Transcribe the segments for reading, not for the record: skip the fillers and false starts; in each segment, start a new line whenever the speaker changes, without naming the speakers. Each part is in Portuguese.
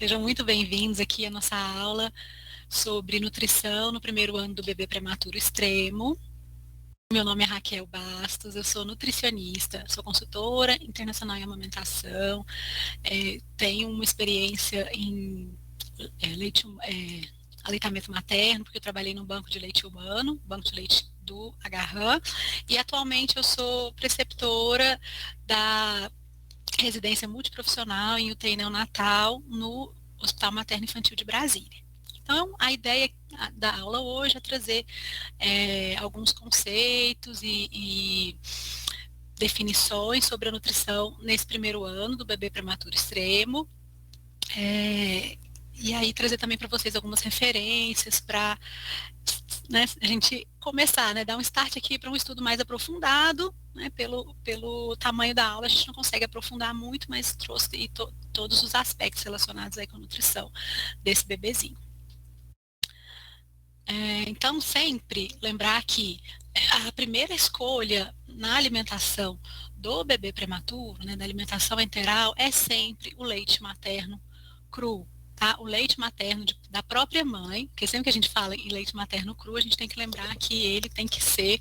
Sejam muito bem-vindos aqui à nossa aula sobre nutrição no primeiro ano do bebê prematuro extremo. Meu nome é Raquel Bastos, eu sou nutricionista, sou consultora internacional em amamentação, tenho uma experiência em aleitamento materno, porque eu trabalhei no banco de leite humano, banco de leite do Agarran, e atualmente eu sou preceptora da residência multiprofissional em UTI neonatal no Hospital Materno Infantil de Brasília. Então, a ideia da aula hoje é trazer alguns conceitos e definições sobre a nutrição nesse primeiro ano do bebê prematuro extremo. E aí trazer também para vocês algumas referências para a gente começar, dar um start aqui para um estudo mais aprofundado. Pelo tamanho da aula, a gente não consegue aprofundar muito, mas trouxe todos os aspectos relacionados aí com a nutrição desse bebezinho. Então, sempre lembrar que a primeira escolha na alimentação do bebê prematuro, da alimentação enteral, é sempre o leite materno cru. Tá? O leite materno da própria mãe, porque sempre que a gente fala em leite materno cru, a gente tem que lembrar que ele tem que ser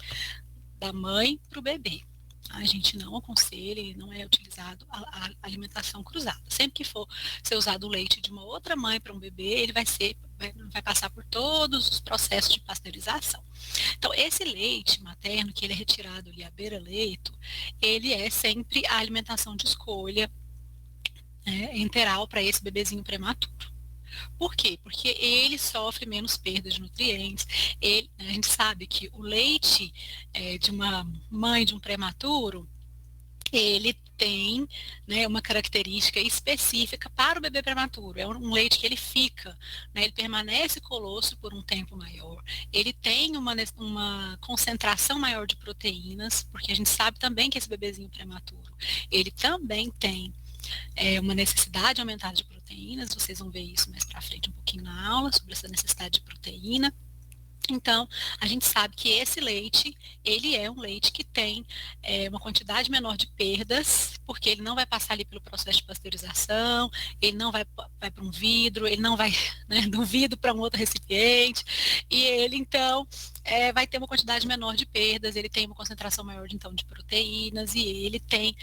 da mãe para o bebê. A gente não aconselha e não é utilizado a alimentação cruzada. Sempre que for ser usado o leite de uma outra mãe para um bebê, ele vai passar por todos os processos de pasteurização. Então, esse leite materno, que ele é retirado ali à beira-leito, ele é sempre a alimentação de escolha enteral para esse bebezinho prematuro. Por quê? Porque ele sofre menos perdas de nutrientes. A gente sabe que o leite de uma mãe de um prematuro, ele tem uma característica específica para o bebê prematuro. É um leite que ele fica, ele permanece colostro por um tempo maior. Ele tem uma concentração maior de proteínas, porque a gente sabe também que esse bebezinho prematuro, ele também tem uma necessidade aumentada de proteínas. Vocês vão ver isso mais para frente um pouquinho na aula, sobre essa necessidade de proteína. Então, a gente sabe que esse leite, ele é um leite que tem uma quantidade menor de perdas, porque ele não vai passar ali pelo processo de pasteurização, ele não vai para um vidro, ele não vai de um vidro para um outro recipiente, e ele, então, vai ter uma quantidade menor de perdas, ele tem uma concentração maior, então, de proteínas, e ele tem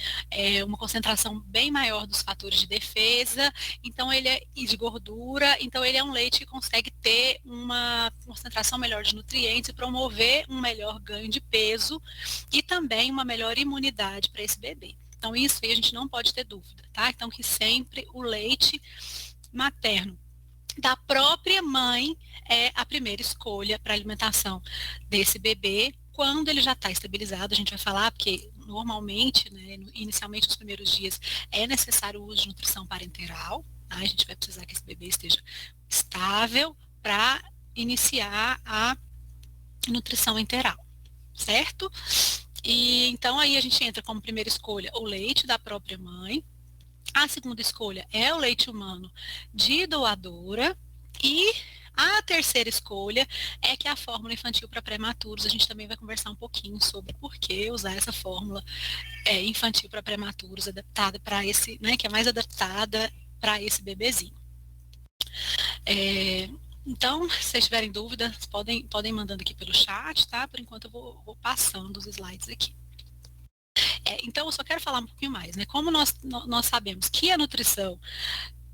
uma concentração bem maior dos fatores de defesa, então e de gordura, então ele é um leite que consegue ter uma concentração melhor de nutrientes e promover um melhor ganho de peso e também uma melhor imunidade para esse bebê. Então, isso aí a gente não pode ter dúvida, tá? Então, que sempre o leite materno da própria mãe é a primeira escolha para a alimentação desse bebê quando ele já está estabilizado. A gente vai falar, porque normalmente, inicialmente nos primeiros dias, é necessário o uso de nutrição parenteral. Tá? A gente vai precisar que esse bebê esteja estável para iniciar a nutrição enteral, certo? E então aí a gente entra como primeira escolha o leite da própria mãe. A segunda escolha é o leite humano de doadora. E a terceira escolha é que é a fórmula infantil para prematuros. A gente também vai conversar um pouquinho sobre por que usar essa fórmula infantil para prematuros, adaptada para esse, que é mais adaptada para esse bebezinho. Então, se vocês tiverem dúvidas, podem mandando aqui pelo chat, tá? Por enquanto eu vou passando os slides aqui. Então, eu só quero falar um pouquinho mais, Como nós sabemos que a nutrição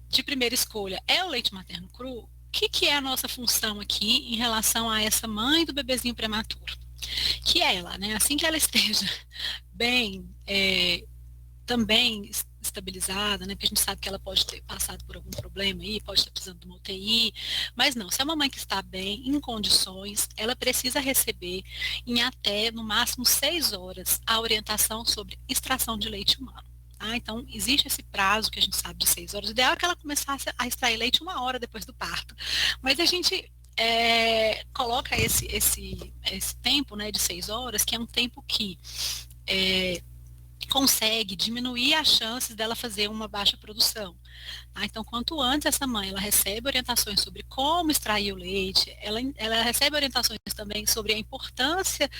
de primeira escolha é o leite materno cru, o que é a nossa função aqui em relação a essa mãe do bebezinho prematuro? Que ela, assim que ela esteja bem, também estabilizada, porque a gente sabe que ela pode ter passado por algum problema aí, pode estar precisando de uma UTI, mas não, se é uma mãe que está bem, em condições, ela precisa receber em até, no máximo, 6 horas, a orientação sobre extração de leite humano. Tá? Então, existe esse prazo que a gente sabe de 6 horas. O ideal é que ela começasse a extrair leite 1 hora depois do parto. Mas a gente coloca esse tempo de 6 horas, que é um tempo que consegue diminuir as chances dela fazer uma baixa produção. Tá? Então, quanto antes essa mãe ela recebe orientações sobre como extrair o leite, ela recebe orientações também sobre a importância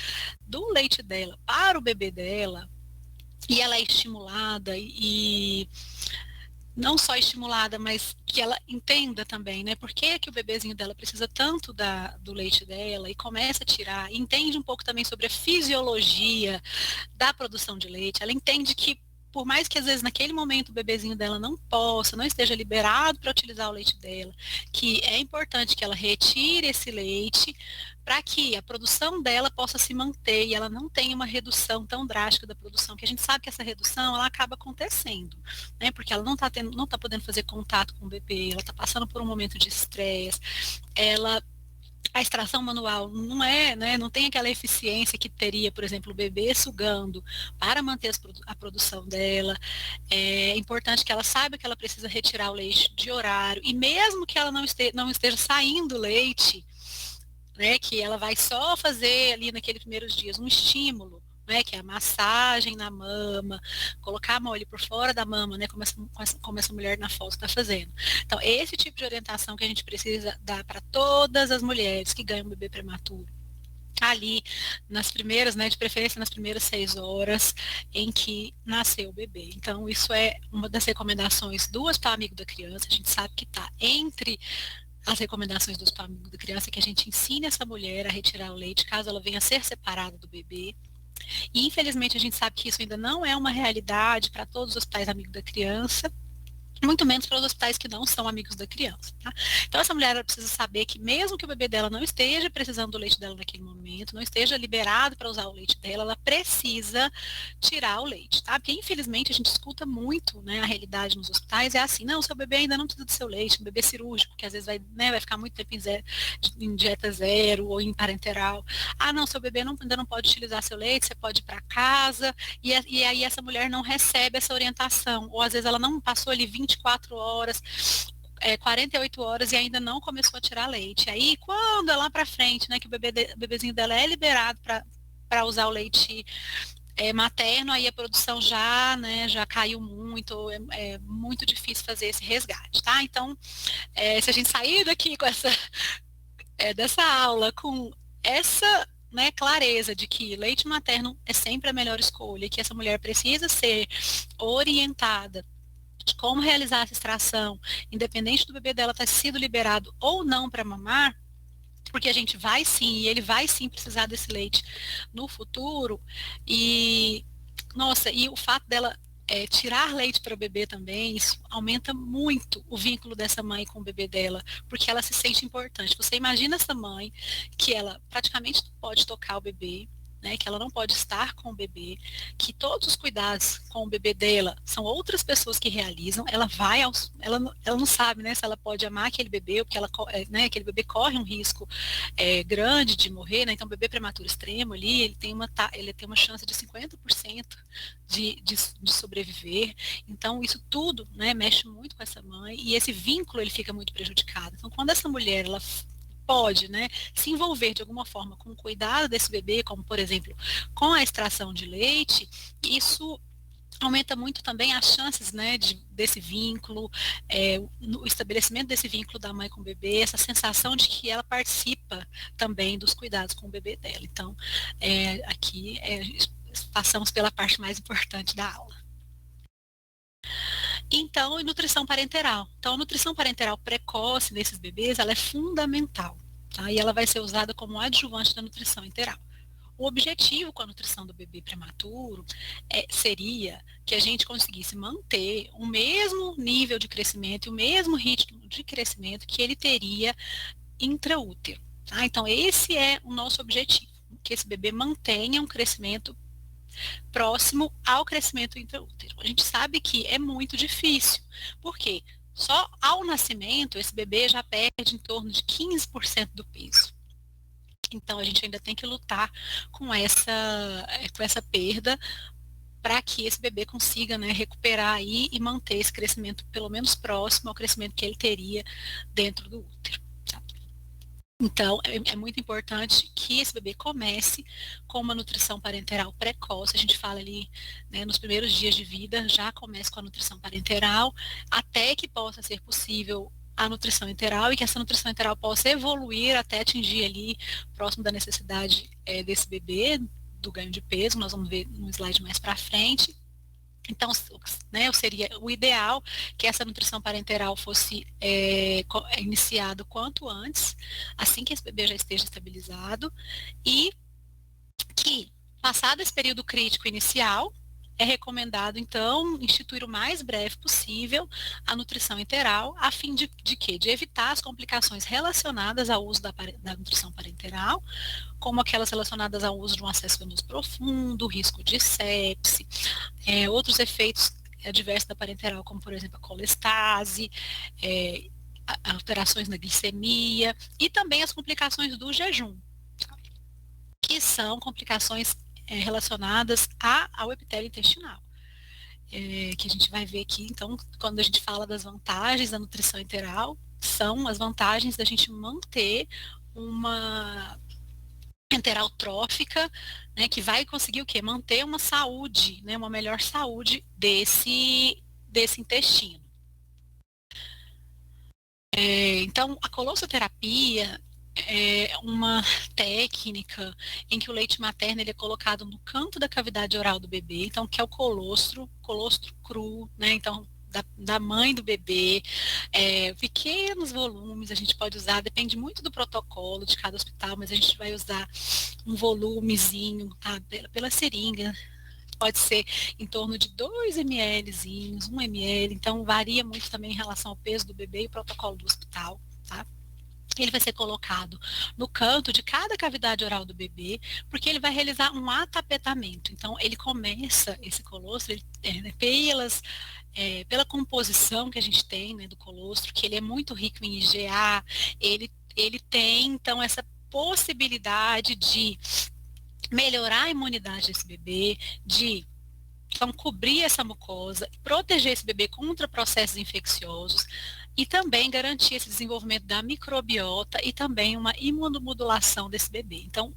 do leite dela para o bebê dela, e ela é estimulada e não só estimulada, mas que ela entenda também, né? Por que, que o bebezinho dela precisa tanto do leite dela e começa a tirar, e entende um pouco também sobre a fisiologia da produção de leite. Ela entende que por mais que às vezes naquele momento o bebezinho dela não possa, não esteja liberado para utilizar o leite dela, que é importante que ela retire esse leite para que a produção dela possa se manter e ela não tenha uma redução tão drástica da produção, que a gente sabe que essa redução ela acaba acontecendo, né? Porque ela não está podendo fazer contato com o bebê, ela está passando por um momento de estresse, ela a extração manual não é, né, não tem aquela eficiência que teria, por exemplo, o bebê sugando para manter a produção dela. É importante que ela saiba que ela precisa retirar o leite de horário e mesmo que ela não esteja saindo leite, né, que ela vai só fazer ali naqueles primeiros dias um estímulo, né, que é a massagem na mama, colocar a mole por fora da mama, né, como essa mulher na foto está fazendo. Então, esse tipo de orientação que a gente precisa dar para todas as mulheres que ganham um bebê prematuro ali nas primeiras, né, de preferência nas primeiras 6 horas em que nasceu o bebê. Então, isso é uma das recomendações do Hospital Amigo da Criança. A gente sabe que está entre as recomendações do Hospital Amigo da Criança, que a gente ensine essa mulher a retirar o leite caso ela venha a ser separada do bebê. E infelizmente a gente sabe que isso ainda não é uma realidade para todos os hospitais amigos da criança, muito menos para os hospitais que não são amigos da criança. Tá? Então essa mulher precisa saber que mesmo que o bebê dela não esteja precisando do leite dela naquele momento, não esteja liberado para usar o leite dela, ela precisa tirar o leite, tá? Porque infelizmente a gente escuta muito, né, a realidade nos hospitais é assim, não, seu bebê ainda não precisa do seu leite, um bebê cirúrgico, que às vezes vai, né, vai ficar muito tempo em dieta zero ou em parenteral. Ah, não, seu bebê ainda não pode utilizar seu leite, você pode ir para casa, e aí essa mulher não recebe essa orientação, ou às vezes ela não passou ali 24 horas, 48 horas e ainda não começou a tirar leite. Aí, quando é lá para frente, né, que o bebezinho dela é liberado para usar o leite materno, aí a produção já, né, já caiu muito, é muito difícil fazer esse resgate, tá? Então, se a gente sair daqui com dessa aula com essa, né, clareza de que leite materno é sempre a melhor escolha, que essa mulher precisa ser orientada de como realizar essa extração, independente do bebê dela ter sido liberado ou não para mamar, porque a gente vai sim, e ele vai sim precisar desse leite no futuro, e nossa, e o fato dela tirar leite para o bebê também, isso aumenta muito o vínculo dessa mãe com o bebê dela, porque ela se sente importante. Você imagina essa mãe que ela praticamente não pode tocar o bebê, né, que ela não pode estar com o bebê, que todos os cuidados com o bebê dela são outras pessoas que realizam, ela não sabe, né, se ela pode amar aquele bebê, ou porque né, aquele bebê corre um risco grande de morrer, né, então o bebê prematuro extremo ali, ele tem uma chance de 50% de sobreviver, então isso tudo, né, mexe muito com essa mãe, e esse vínculo ele fica muito prejudicado. Então quando essa mulher, ela pode, né, se envolver de alguma forma com o cuidado desse bebê, como por exemplo, com a extração de leite, isso aumenta muito também as chances, né, desse vínculo, o estabelecimento desse vínculo da mãe com o bebê, essa sensação de que ela participa também dos cuidados com o bebê dela. Então, aqui passamos pela parte mais importante da aula. Então, e nutrição parenteral. Então, a nutrição parenteral precoce nesses bebês, ela é fundamental, tá? E ela vai ser usada como adjuvante da nutrição enteral. O objetivo com a nutrição do bebê prematuro seria que a gente conseguisse manter o mesmo nível de crescimento e o mesmo ritmo de crescimento que ele teria intraútero. Tá? Então, esse é o nosso objetivo, que esse bebê mantenha um crescimento próximo ao crescimento intraútero. A gente sabe que é muito difícil, porque só ao nascimento esse bebê já perde em torno de 15% do peso. Então a gente ainda tem que lutar com essa perda para que esse bebê consiga, né, recuperar aí e manter esse crescimento pelo menos próximo ao crescimento que ele teria dentro do útero. Então, é muito importante que esse bebê comece com uma nutrição parenteral precoce. A gente fala ali, né, nos primeiros dias de vida, já comece com a nutrição parenteral, até que possa ser possível a nutrição enteral e que essa nutrição enteral possa evoluir até atingir ali, próximo da necessidade desse bebê, do ganho de peso, nós vamos ver no slide mais para frente. Então, né, seria o ideal que essa nutrição parenteral fosse iniciada quanto antes, assim que esse bebê já esteja estabilizado, e que, passado esse período crítico inicial, é recomendado, então, instituir o mais breve possível a nutrição enteral, a fim de quê? De evitar as complicações relacionadas ao uso da nutrição parenteral, como aquelas relacionadas ao uso de um acesso venoso profundo, risco de sepse, outros efeitos adversos da parenteral, como, por exemplo, a colestase, é, alterações na glicemia e também as complicações do jejum, que são complicações relacionadas ao epitélio intestinal. Que a gente vai ver aqui, então, quando a gente fala das vantagens da nutrição enteral, são as vantagens da gente manter uma enteral trófica, né, que vai conseguir o quê? Manter uma saúde, né, uma melhor saúde desse intestino. Então, a colossoterapia é uma técnica em que o leite materno ele é colocado no canto da cavidade oral do bebê, então que é o colostro cru, né? Então da mãe do bebê, pequenos volumes a gente pode usar, depende muito do protocolo de cada hospital, mas a gente vai usar um volumezinho, tá? Pela seringa, pode ser em torno de 2 ml, 1 ml, então varia muito também em relação ao peso do bebê e o protocolo do hospital, tá? Ele vai ser colocado no canto de cada cavidade oral do bebê, porque ele vai realizar um atapetamento. Então, ele começa esse colostro, pela composição que a gente tem, né, do colostro, que ele é muito rico em IgA, ele tem, então, essa possibilidade de melhorar a imunidade desse bebê, de então, cobrir essa mucosa, proteger esse bebê contra processos infecciosos e também garantir esse desenvolvimento da microbiota e também uma imunomodulação desse bebê. Então,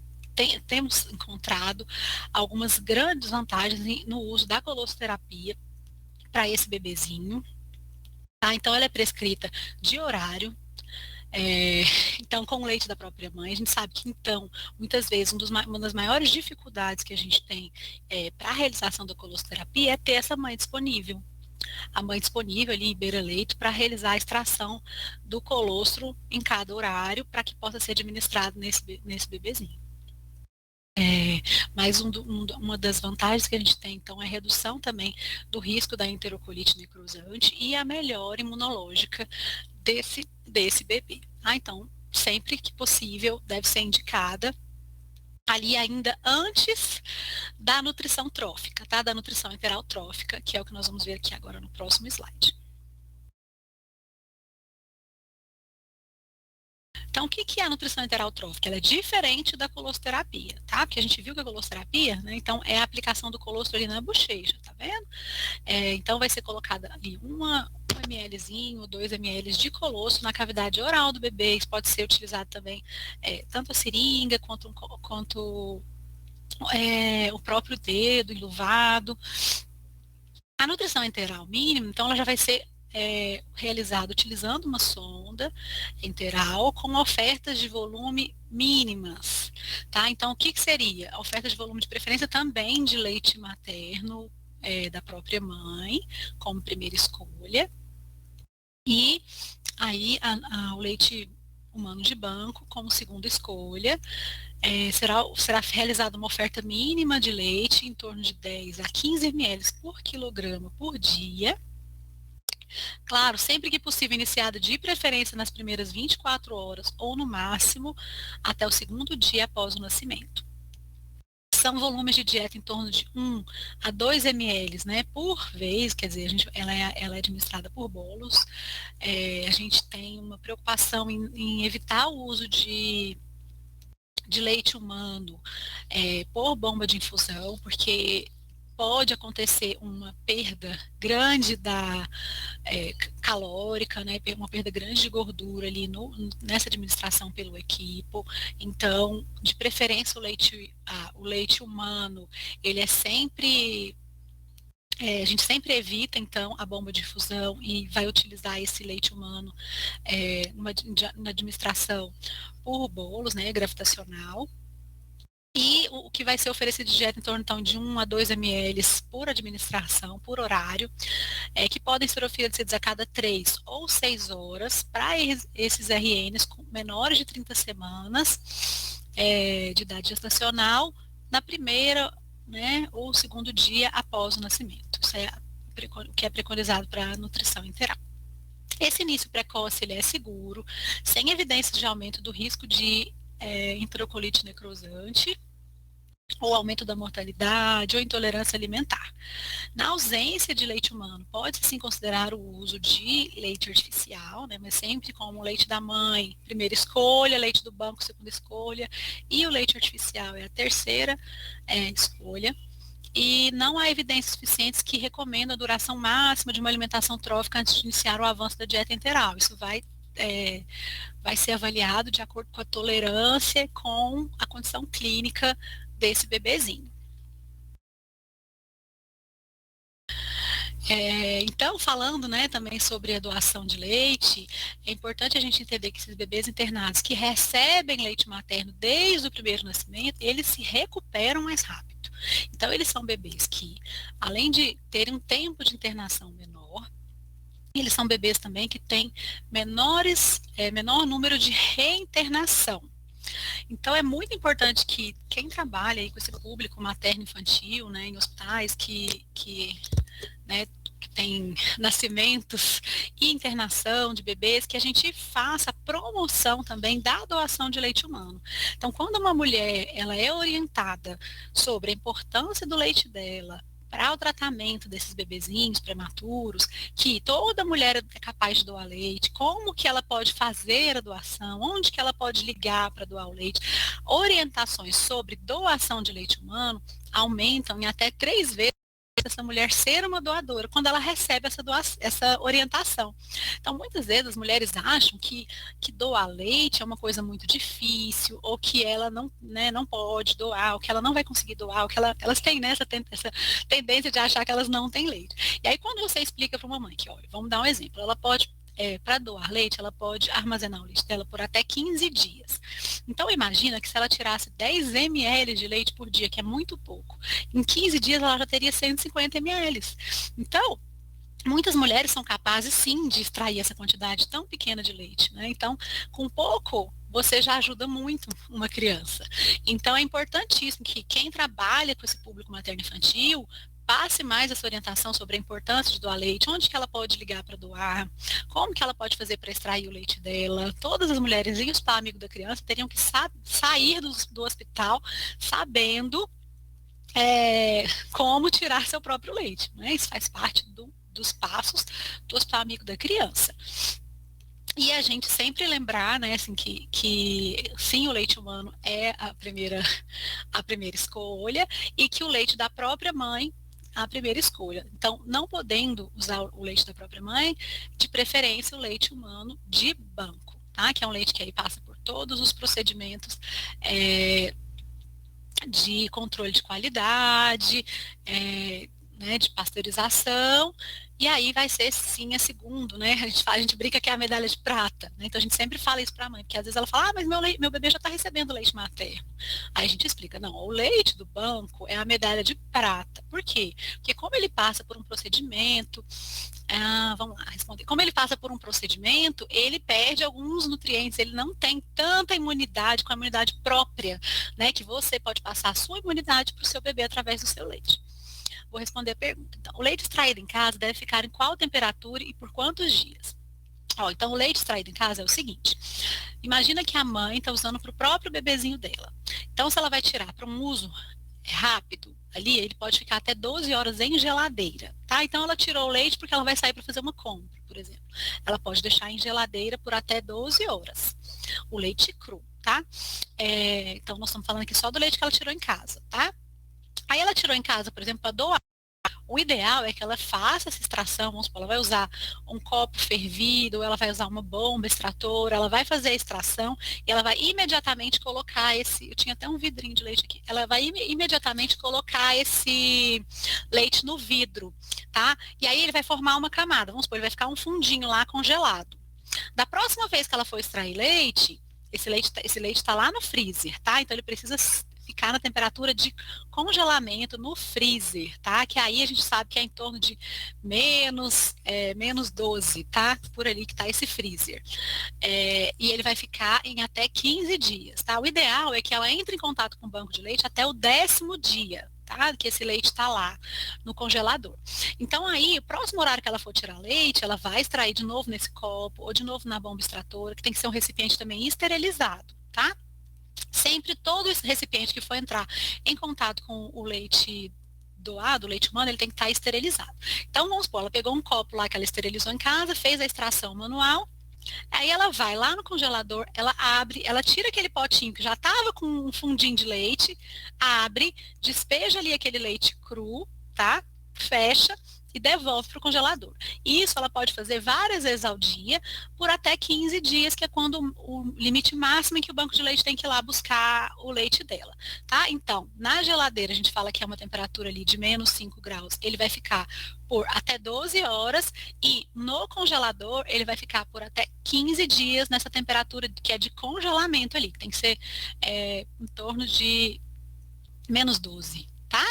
temos encontrado algumas grandes vantagens no uso da colossoterapia para esse bebezinho. Tá? Então, ela é prescrita de horário. É, então, com o leite da própria mãe, a gente sabe que, então, muitas vezes, uma das maiores dificuldades que a gente tem para a realização da colossoterapia é ter essa mãe disponível. A mãe disponível ali em beira-leito para realizar a extração do colostro em cada horário para que possa ser administrado nesse bebezinho. Mas uma das vantagens que a gente tem, então, é a redução também do risco da enterocolite necrosante e a melhora imunológica desse bebê. Então, sempre que possível, deve ser indicada ali ainda antes da nutrição trófica, tá? Da nutrição enteral trófica, que é o que nós vamos ver aqui agora no próximo slide. Então, o que é a nutrição enteral trófica? Ela é diferente da colossoterapia, tá? Porque a gente viu que a colossoterapia, né, então, é a aplicação do colostro ali na bochecha, tá vendo? Então, vai ser colocada ali um mlzinho, 2 ml de colostro na cavidade oral do bebê. Isso pode ser utilizado também tanto a seringa quanto o próprio dedo enluvado. A nutrição enteral mínima, então, ela já vai ser realizada utilizando uma sonda enteral com ofertas de volume mínimas, tá? Então, o que seria? A oferta de volume de preferência também de leite materno da própria mãe, como primeira escolha, e aí o leite humano de banco como segunda escolha. Será realizada uma oferta mínima de leite em torno de 10 a 15 ml por quilograma por dia. Claro, sempre que possível iniciada de preferência nas primeiras 24 horas ou no máximo até o segundo dia após o nascimento. São volumes de dieta em torno de 1 a 2 ml, né, por vez, quer dizer, ela é administrada por bolos. A gente tem uma preocupação em evitar o uso de leite humano por bomba de infusão, porque pode acontecer uma perda grande calórica, né, uma perda grande de gordura ali nessa administração pelo equipo. Então, de preferência, o leite humano, ele é sempre a gente sempre evita, então, a bomba de infusão e vai utilizar esse leite humano na administração por bolos, né, gravitacional. E o que vai ser oferecido de dieta em torno então, de 1 a 2 ml por administração, por horário, que podem ser oferecidos a cada 3 ou 6 horas para esses RNs com menores de 30 semanas de idade gestacional, na primeira, né, ou segundo dia após o nascimento. Isso é o que é preconizado para a nutrição integral. Esse início precoce ele é seguro, sem evidências de aumento do risco de enterocolite necrosante, ou aumento da mortalidade, ou intolerância alimentar. Na ausência de leite humano, pode sim considerar o uso de leite artificial, né, mas sempre como o leite da mãe, primeira escolha, leite do banco, segunda escolha, e o leite artificial é a terceira escolha. E não há evidências suficientes que recomendam a duração máxima de uma alimentação trófica antes de iniciar o avanço da dieta enteral. Isso vai ser avaliado de acordo com a tolerância e com a condição clínica desse bebezinho. Então, falando também sobre a doação de leite, é importante a gente entender que esses bebês internados que recebem leite materno desde o primeiro nascimento, eles se recuperam mais rápido. Então, eles são bebês que, além de terem um tempo de internação menor, eles são bebês também que têm menor número de reinternação. Então, é muito importante que quem trabalha aí com esse público materno-infantil, em hospitais que tem nascimentos e internação de bebês, que a gente faça a promoção também da doação de leite humano. Então, quando uma mulher ela é orientada sobre a importância do leite dela para o tratamento desses bebezinhos prematuros, que toda mulher é capaz de doar leite, como que ela pode fazer a doação, onde que ela pode ligar para doar o leite, orientações sobre doação de leite humano aumentam em até 3 vezes essa mulher ser uma doadora, quando ela recebe essa orientação. Então, muitas vezes as mulheres acham que doar leite é uma coisa muito difícil, ou que ela não pode doar, ou que ela não vai conseguir doar, ou que elas têm essa tendência de achar que elas não têm leite. E aí, quando você explica para uma mãe que, olha, vamos dar um exemplo, ela pode para doar leite, ela pode armazenar o leite dela por até 15 dias. Então, imagina que se ela tirasse 10 ml de leite por dia, que é muito pouco, em 15 dias ela já teria 150 ml. Então, muitas mulheres são capazes, sim, de extrair essa quantidade tão pequena de leite. Então, com pouco, você já ajuda muito uma criança. Então, é importantíssimo que quem trabalha com esse público materno-infantil passe mais essa orientação sobre a importância de doar leite, onde que ela pode ligar para doar, como que ela pode fazer para extrair o leite dela. Todas as mulheres e os pais amigos da criança teriam que sair do hospital sabendo como tirar seu próprio leite. Isso faz parte dos passos do hospital amigo da criança. E a gente sempre lembrar, assim, que sim, o leite humano é a primeira escolha, e que o leite da própria mãe a primeira escolha. Então, não podendo usar o leite da própria mãe, de preferência o leite humano de banco, tá? Que é um leite que aí passa por todos os procedimentos de controle de qualidade, de pasteurização, e aí vai ser sim a segunda, a gente brinca que é a medalha de prata, então a gente sempre fala isso para a mãe, porque às vezes ela fala, mas meu bebê já está recebendo leite materno. Aí a gente explica, não, o leite do banco é a medalha de prata. Por quê? Porque como ele passa por um procedimento, vamos lá responder, como ele passa por um procedimento, ele perde alguns nutrientes, ele não tem tanta imunidade com a imunidade própria, que você pode passar a sua imunidade para o seu bebê através do seu leite. Vou responder a pergunta. Então, o leite extraído em casa deve ficar em qual temperatura e por quantos dias? Então, o leite extraído em casa é o seguinte. Imagina que a mãe está usando para o próprio bebezinho dela. Então, se ela vai tirar para um uso rápido, ali, ele pode ficar até 12 horas em geladeira, tá? Então, ela tirou o leite porque ela vai sair para fazer uma compra, por exemplo. Ela pode deixar em geladeira por até 12 horas. O leite cru, tá? Então, nós estamos falando aqui só do leite que ela tirou em casa, tá? Aí ela tirou em casa, por exemplo, para doar. O ideal é que ela faça essa extração, vamos supor, ela vai usar um copo fervido, ela vai usar uma bomba extratora, ela vai fazer a extração e ela vai imediatamente colocar eu tinha até um vidrinho de leite aqui, ela vai imediatamente colocar esse leite no vidro, tá? E aí ele vai formar uma camada, vamos supor, ele vai ficar um fundinho lá congelado. Da próxima vez que ela for extrair leite, esse leite está lá no freezer, tá? Então ele precisa ficar na temperatura de congelamento no freezer, tá? Que aí a gente sabe que é em torno de menos 12, tá? Por ali que tá esse freezer. E ele vai ficar em até 15 dias, tá? O ideal é que ela entre em contato com o banco de leite até o 10º dia, tá? Que esse leite está lá no congelador. Então aí, o próximo horário que ela for tirar leite, ela vai extrair de novo nesse copo ou de novo na bomba extratora, que tem que ser um recipiente também esterilizado, tá? Sempre todo esse recipiente que for entrar em contato com o leite doado, o leite humano, ele tem que estar esterilizado. Então, vamos supor, ela pegou um copo lá que ela esterilizou em casa, fez a extração manual, aí ela vai lá no congelador, ela abre, ela tira aquele potinho que já estava com um fundinho de leite, abre, despeja ali aquele leite cru, tá? Fecha e devolve para o congelador. Isso ela pode fazer várias vezes ao dia, por até 15 dias, que é quando o limite máximo em que o banco de leite tem que ir lá buscar o leite dela, tá? Então, na geladeira, a gente fala que é uma temperatura ali de menos 5 graus, ele vai ficar por até 12 horas e no congelador ele vai ficar por até 15 dias nessa temperatura que é de congelamento ali, que tem que ser em torno de menos 12, tá?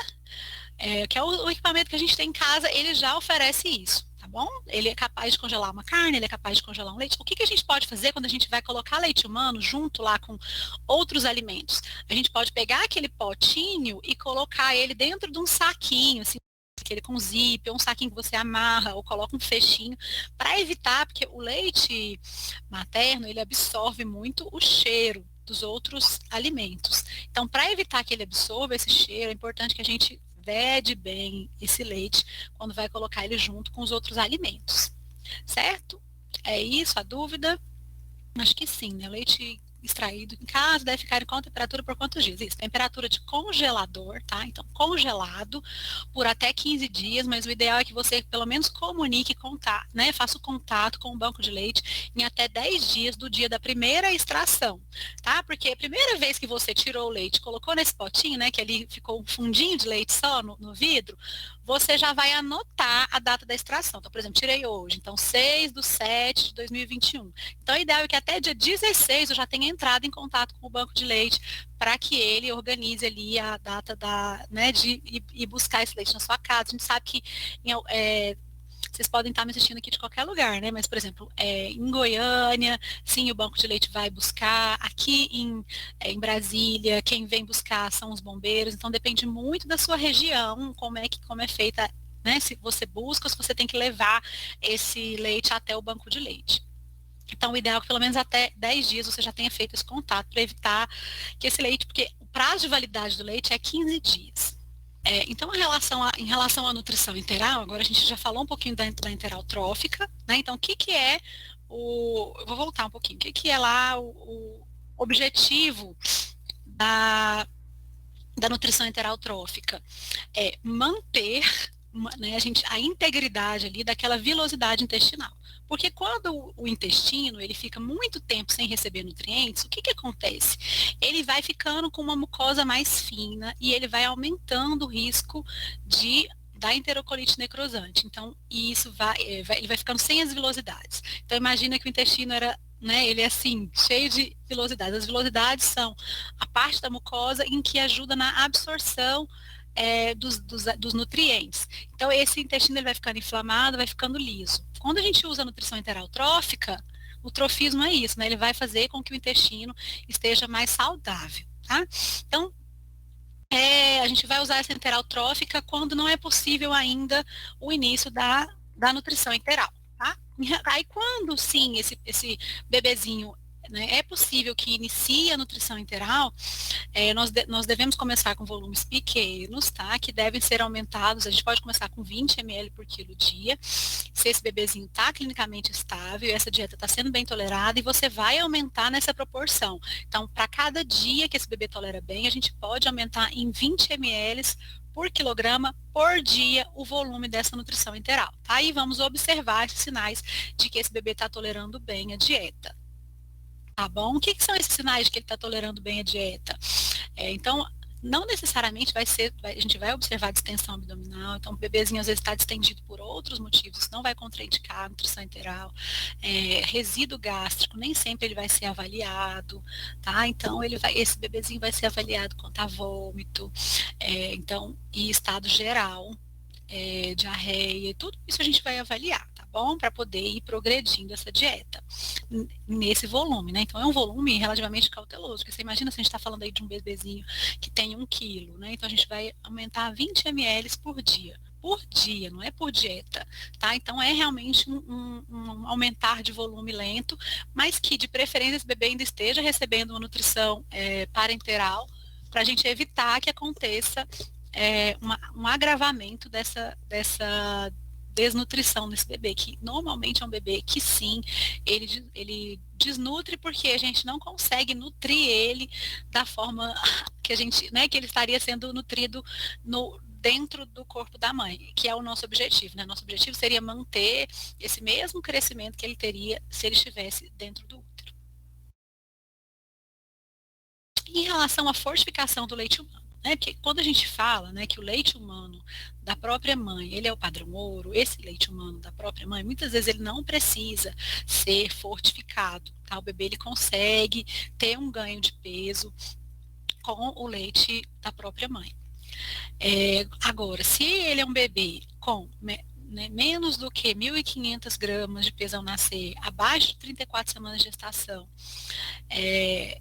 Que é o equipamento que a gente tem em casa, ele já oferece isso, tá bom? Ele é capaz de congelar uma carne, ele é capaz de congelar um leite. O que a gente pode fazer quando a gente vai colocar leite humano junto lá com outros alimentos? A gente pode pegar aquele potinho e colocar ele dentro de um saquinho, assim, aquele com zíper, ou um saquinho que você amarra ou coloca um fechinho, para evitar, porque o leite materno, ele absorve muito o cheiro dos outros alimentos. Então, para evitar que ele absorva esse cheiro, é importante que a gente vede bem esse leite quando vai colocar ele junto com os outros alimentos, certo? É isso a dúvida? Acho que sim, né? O leite extraído em casa deve ficar em qual temperatura por quantos dias? Isso, temperatura de congelador, tá? Então, congelado por até 15 dias, mas o ideal é que você pelo menos comunique, né? Faça o contato com o banco de leite em até 10 dias do dia da primeira extração, tá? Porque a primeira vez que você tirou o leite, colocou nesse potinho, né? Que ali ficou um fundinho de leite só no vidro, você já vai anotar a data da extração. Então, por exemplo, tirei hoje, então 6/7/2021. Então, o ideal é que até dia 16 eu já tenha entrado em contato com o banco de leite para que ele organize ali a data de ir buscar esse leite na sua casa. A gente sabe que vocês podem estar me assistindo aqui de qualquer lugar, né? Mas, por exemplo, em Goiânia, sim, o banco de leite vai buscar. Aqui em Brasília, quem vem buscar são os bombeiros. Então, depende muito da sua região, como é feita, né? Se você busca ou se você tem que levar esse leite até o banco de leite. Então, o ideal é que pelo menos até 10 dias você já tenha feito esse contato para evitar que esse leite, porque o prazo de validade do leite é 15 dias. Então, em relação à nutrição enteral, agora a gente já falou um pouquinho da enteral trófica, né? Então, o que é eu vou voltar um pouquinho. O que é lá o objetivo da nutrição enteral trófica? É manter, né, a integridade ali daquela vilosidade intestinal. Porque quando o intestino ele fica muito tempo sem receber nutrientes, o que acontece? Ele vai ficando com uma mucosa mais fina e ele vai aumentando o risco da enterocolite necrosante. Então, ele vai ficando sem as vilosidades. Então, imagina que o intestino era, né, ele é assim, cheio de vilosidades. As vilosidades são a parte da mucosa em que ajuda na absorção dos nutrientes. Então, esse intestino ele vai ficando inflamado, vai ficando liso. Quando a gente usa a nutrição enteral trófica, o trofismo é isso, né? Ele vai fazer com que o intestino esteja mais saudável, tá? Então, a gente vai usar essa enteral trófica quando não é possível ainda o início da nutrição enteral, tá? Aí, quando, sim, esse bebezinho, né, é possível que inicie a nutrição enteral, nós devemos começar com volumes pequenos, tá? Que devem ser aumentados. A gente pode começar com 20 ml por quilo dia, se esse bebezinho está clinicamente estável, essa dieta está sendo bem tolerada, e você vai aumentar nessa proporção. Então, para cada dia que esse bebê tolera bem, a gente pode aumentar em 20 ml por quilograma por dia o volume dessa nutrição enteral, tá? E vamos observar esses sinais de que esse bebê está tolerando bem a dieta. Tá bom? O que são esses sinais de que ele está tolerando bem a dieta? Então, Não necessariamente a gente vai observar distensão abdominal, então o bebezinho às vezes está distendido por outros motivos, isso não vai contraindicar a nutrição enteral. Resíduo gástrico, nem sempre ele vai ser avaliado, tá? Então esse bebezinho vai ser avaliado quanto a vômito, então, e estado geral, diarreia, tudo isso a gente vai avaliar, tá bom? Para poder ir progredindo essa dieta nesse volume, né? Então é um volume relativamente cauteloso, porque você imagina se a gente está falando aí de um bebezinho que tem 1 quilo, né? Então a gente vai aumentar 20 ml por dia, não é por dieta, tá? Então é realmente um aumentar de volume lento, mas que de preferência esse bebê ainda esteja recebendo uma nutrição parenteral, para a gente evitar que aconteça um agravamento dessa desnutrição nesse bebê, que normalmente é um bebê que sim, ele desnutre porque a gente não consegue nutrir ele da forma que a gente, né, que ele estaria sendo nutrido dentro do corpo da mãe, que é o nosso objetivo, né? Nosso objetivo seria manter esse mesmo crescimento que ele teria se ele estivesse dentro do útero. Em relação à fortificação do leite humano, né? Porque quando a gente fala, né, que o leite humano da própria mãe, ele é o padrão ouro, esse leite humano da própria mãe, muitas vezes ele não precisa ser fortificado, tá? O bebê ele consegue ter um ganho de peso com o leite da própria mãe. Agora, se ele é um bebê com menos do que 1.500 gramas de peso ao nascer, abaixo de 34 semanas de gestação,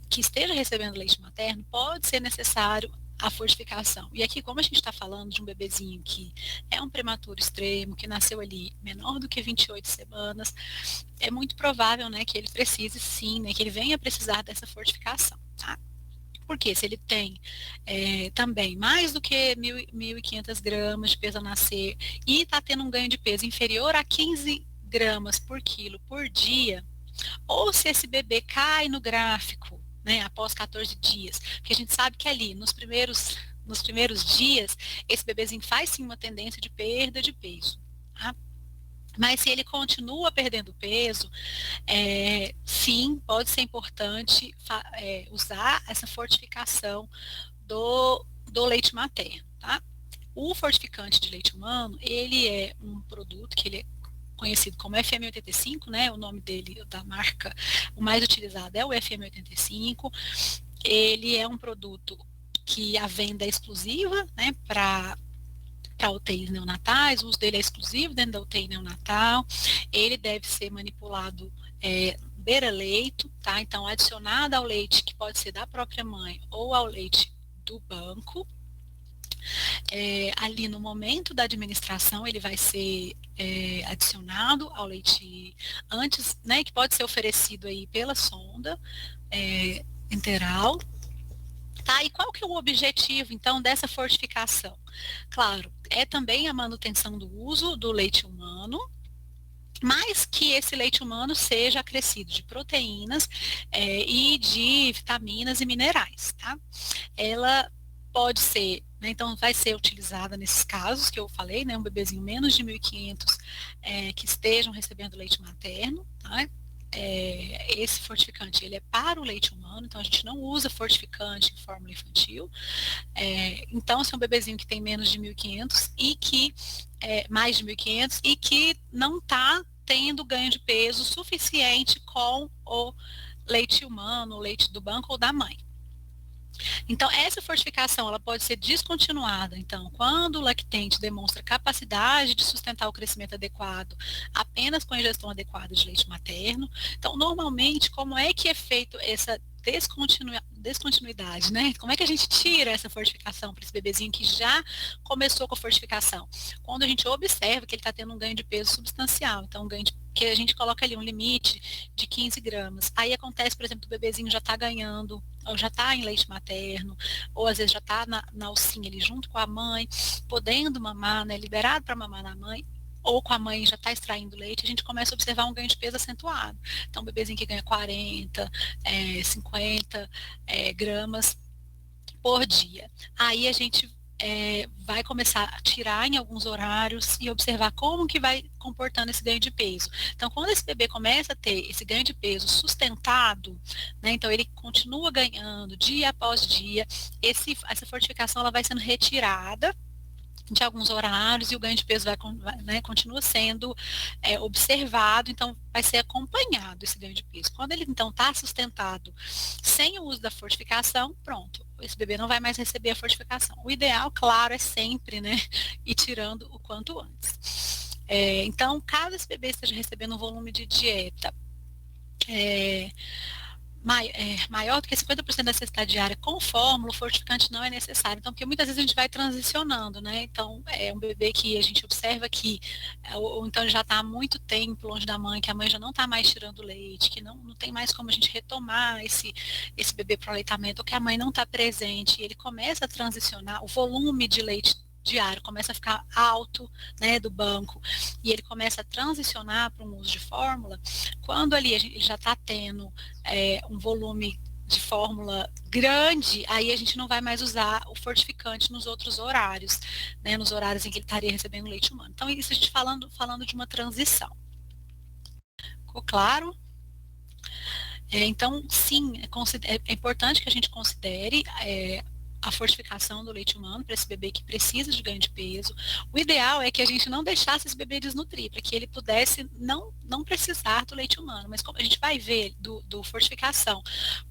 que esteja recebendo leite materno, pode ser necessário a fortificação. E aqui, como a gente está falando de um bebezinho que é um prematuro extremo, que nasceu ali menor do que 28 semanas, é muito provável, né, que ele precise sim, né, que ele venha precisar dessa fortificação, tá? Porque se ele tem também mais do que 1.500 gramas de peso ao nascer e está tendo um ganho de peso inferior a 15 gramas por quilo por dia, ou se esse bebê cai no gráfico, né, após 14 dias, porque a gente sabe que ali nos primeiros dias, esse bebezinho faz sim uma tendência de perda de peso, tá? Mas se ele continua perdendo peso, sim, pode ser importante usar essa fortificação do leite materno, tá? O fortificante de leite humano, ele é um produto que ele é conhecido como FM85, né? O nome dele, da marca, o mais utilizado é o FM85. Ele é um produto que a venda é exclusiva, né? Para UTIs neonatais, o uso dele é exclusivo dentro da UTI neonatal. Ele deve ser manipulado beira-leito, tá? Então, adicionado ao leite que pode ser da própria mãe ou ao leite do banco. Ali no momento da administração, ele vai ser adicionado ao leite antes, né, que pode ser oferecido aí pela sonda enteral. Tá, e qual que é o objetivo, então, dessa fortificação? Claro, é também a manutenção do uso do leite humano, mas que esse leite humano seja acrescido de proteínas e de vitaminas e minerais, tá? Ela pode ser, né, então vai ser utilizada nesses casos que eu falei, né, um bebezinho menos de 1.500 que estejam recebendo leite materno, tá? Esse fortificante ele é para o leite humano, então a gente não usa fortificante em fórmula infantil. Então, se é um bebezinho que tem menos de 1.500 e que mais de 1.500 e que não está tendo ganho de peso suficiente com o leite humano, o leite do banco ou da mãe. Então, essa fortificação ela pode ser descontinuada. Então, quando o lactente demonstra capacidade de sustentar o crescimento adequado apenas com a ingestão adequada de leite materno. Então, normalmente, como é que é feito essa descontinuidade, né? Como é que a gente tira essa fortificação para esse bebezinho que já começou com a fortificação? Quando a gente observa que ele está tendo um ganho de peso substancial, então um ganho que a gente coloca ali um limite de 15 gramas. Aí acontece, por exemplo, o bebezinho já está ganhando, ou já está em leite materno, ou às vezes já está na alcinha ali junto com a mãe, podendo mamar, né? Liberado para mamar na mãe, ou com a mãe já está extraindo leite, a gente começa a observar um ganho de peso acentuado. Então, um bebezinho que ganha 40, 50 gramas por dia. Aí a gente vai começar a tirar em alguns horários e observar como que vai comportando esse ganho de peso. Então, quando esse bebê começa a ter esse ganho de peso sustentado, né, então ele continua ganhando dia após dia, essa fortificação ela vai sendo retirada de alguns horários e o ganho de peso né, continua sendo observado, então vai ser acompanhado esse ganho de peso. Quando ele então está sustentado sem o uso da fortificação, pronto, esse bebê não vai mais receber a fortificação. O ideal, claro, é sempre, né, ir tirando o quanto antes. Então, caso esse bebê esteja recebendo um volume de dieta maior do que 50% da necessidade diária com fórmula, o fortificante não é necessário. Então, porque muitas vezes a gente vai transicionando, né? Então, é um bebê que a gente observa que, ou então ele já está há muito tempo longe da mãe, que a mãe já não está mais tirando leite, que não tem mais como a gente retomar esse bebê para o aleitamento, ou que a mãe não está presente, e ele começa a transicionar, o volume de leite diário começa a ficar alto, né, do banco, e ele começa a transicionar para um uso de fórmula, quando ali ele já está tendo um volume de fórmula grande, aí a gente não vai mais usar o fortificante nos outros horários, né, nos horários em que ele estaria recebendo leite humano. Então, isso a gente falando de uma transição. Ficou claro? Então, sim, é importante que a gente considere a fortificação do leite humano para esse bebê que precisa de ganho de peso. O ideal é que a gente não deixasse esse bebê desnutrir, para que ele pudesse não precisar do leite humano. Mas como a gente vai ver do fortificação,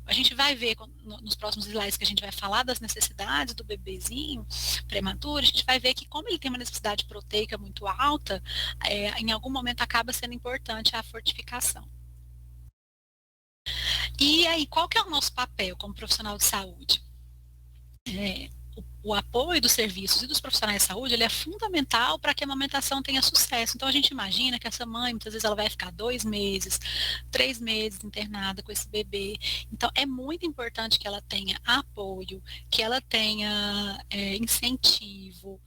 a gente vai ver nos próximos slides que a gente vai falar das necessidades do bebezinho prematuro, a gente vai ver que como ele tem uma necessidade proteica muito alta, em algum momento acaba sendo importante a fortificação. E aí, qual que é o nosso papel como profissional de saúde? O apoio dos serviços e dos profissionais de saúde, ele é fundamental para que a amamentação tenha sucesso. Então, a gente imagina que essa mãe, muitas vezes, ela vai ficar 2 meses, 3 meses internada com esse bebê. Então, é muito importante que ela tenha apoio, que ela tenha incentivo.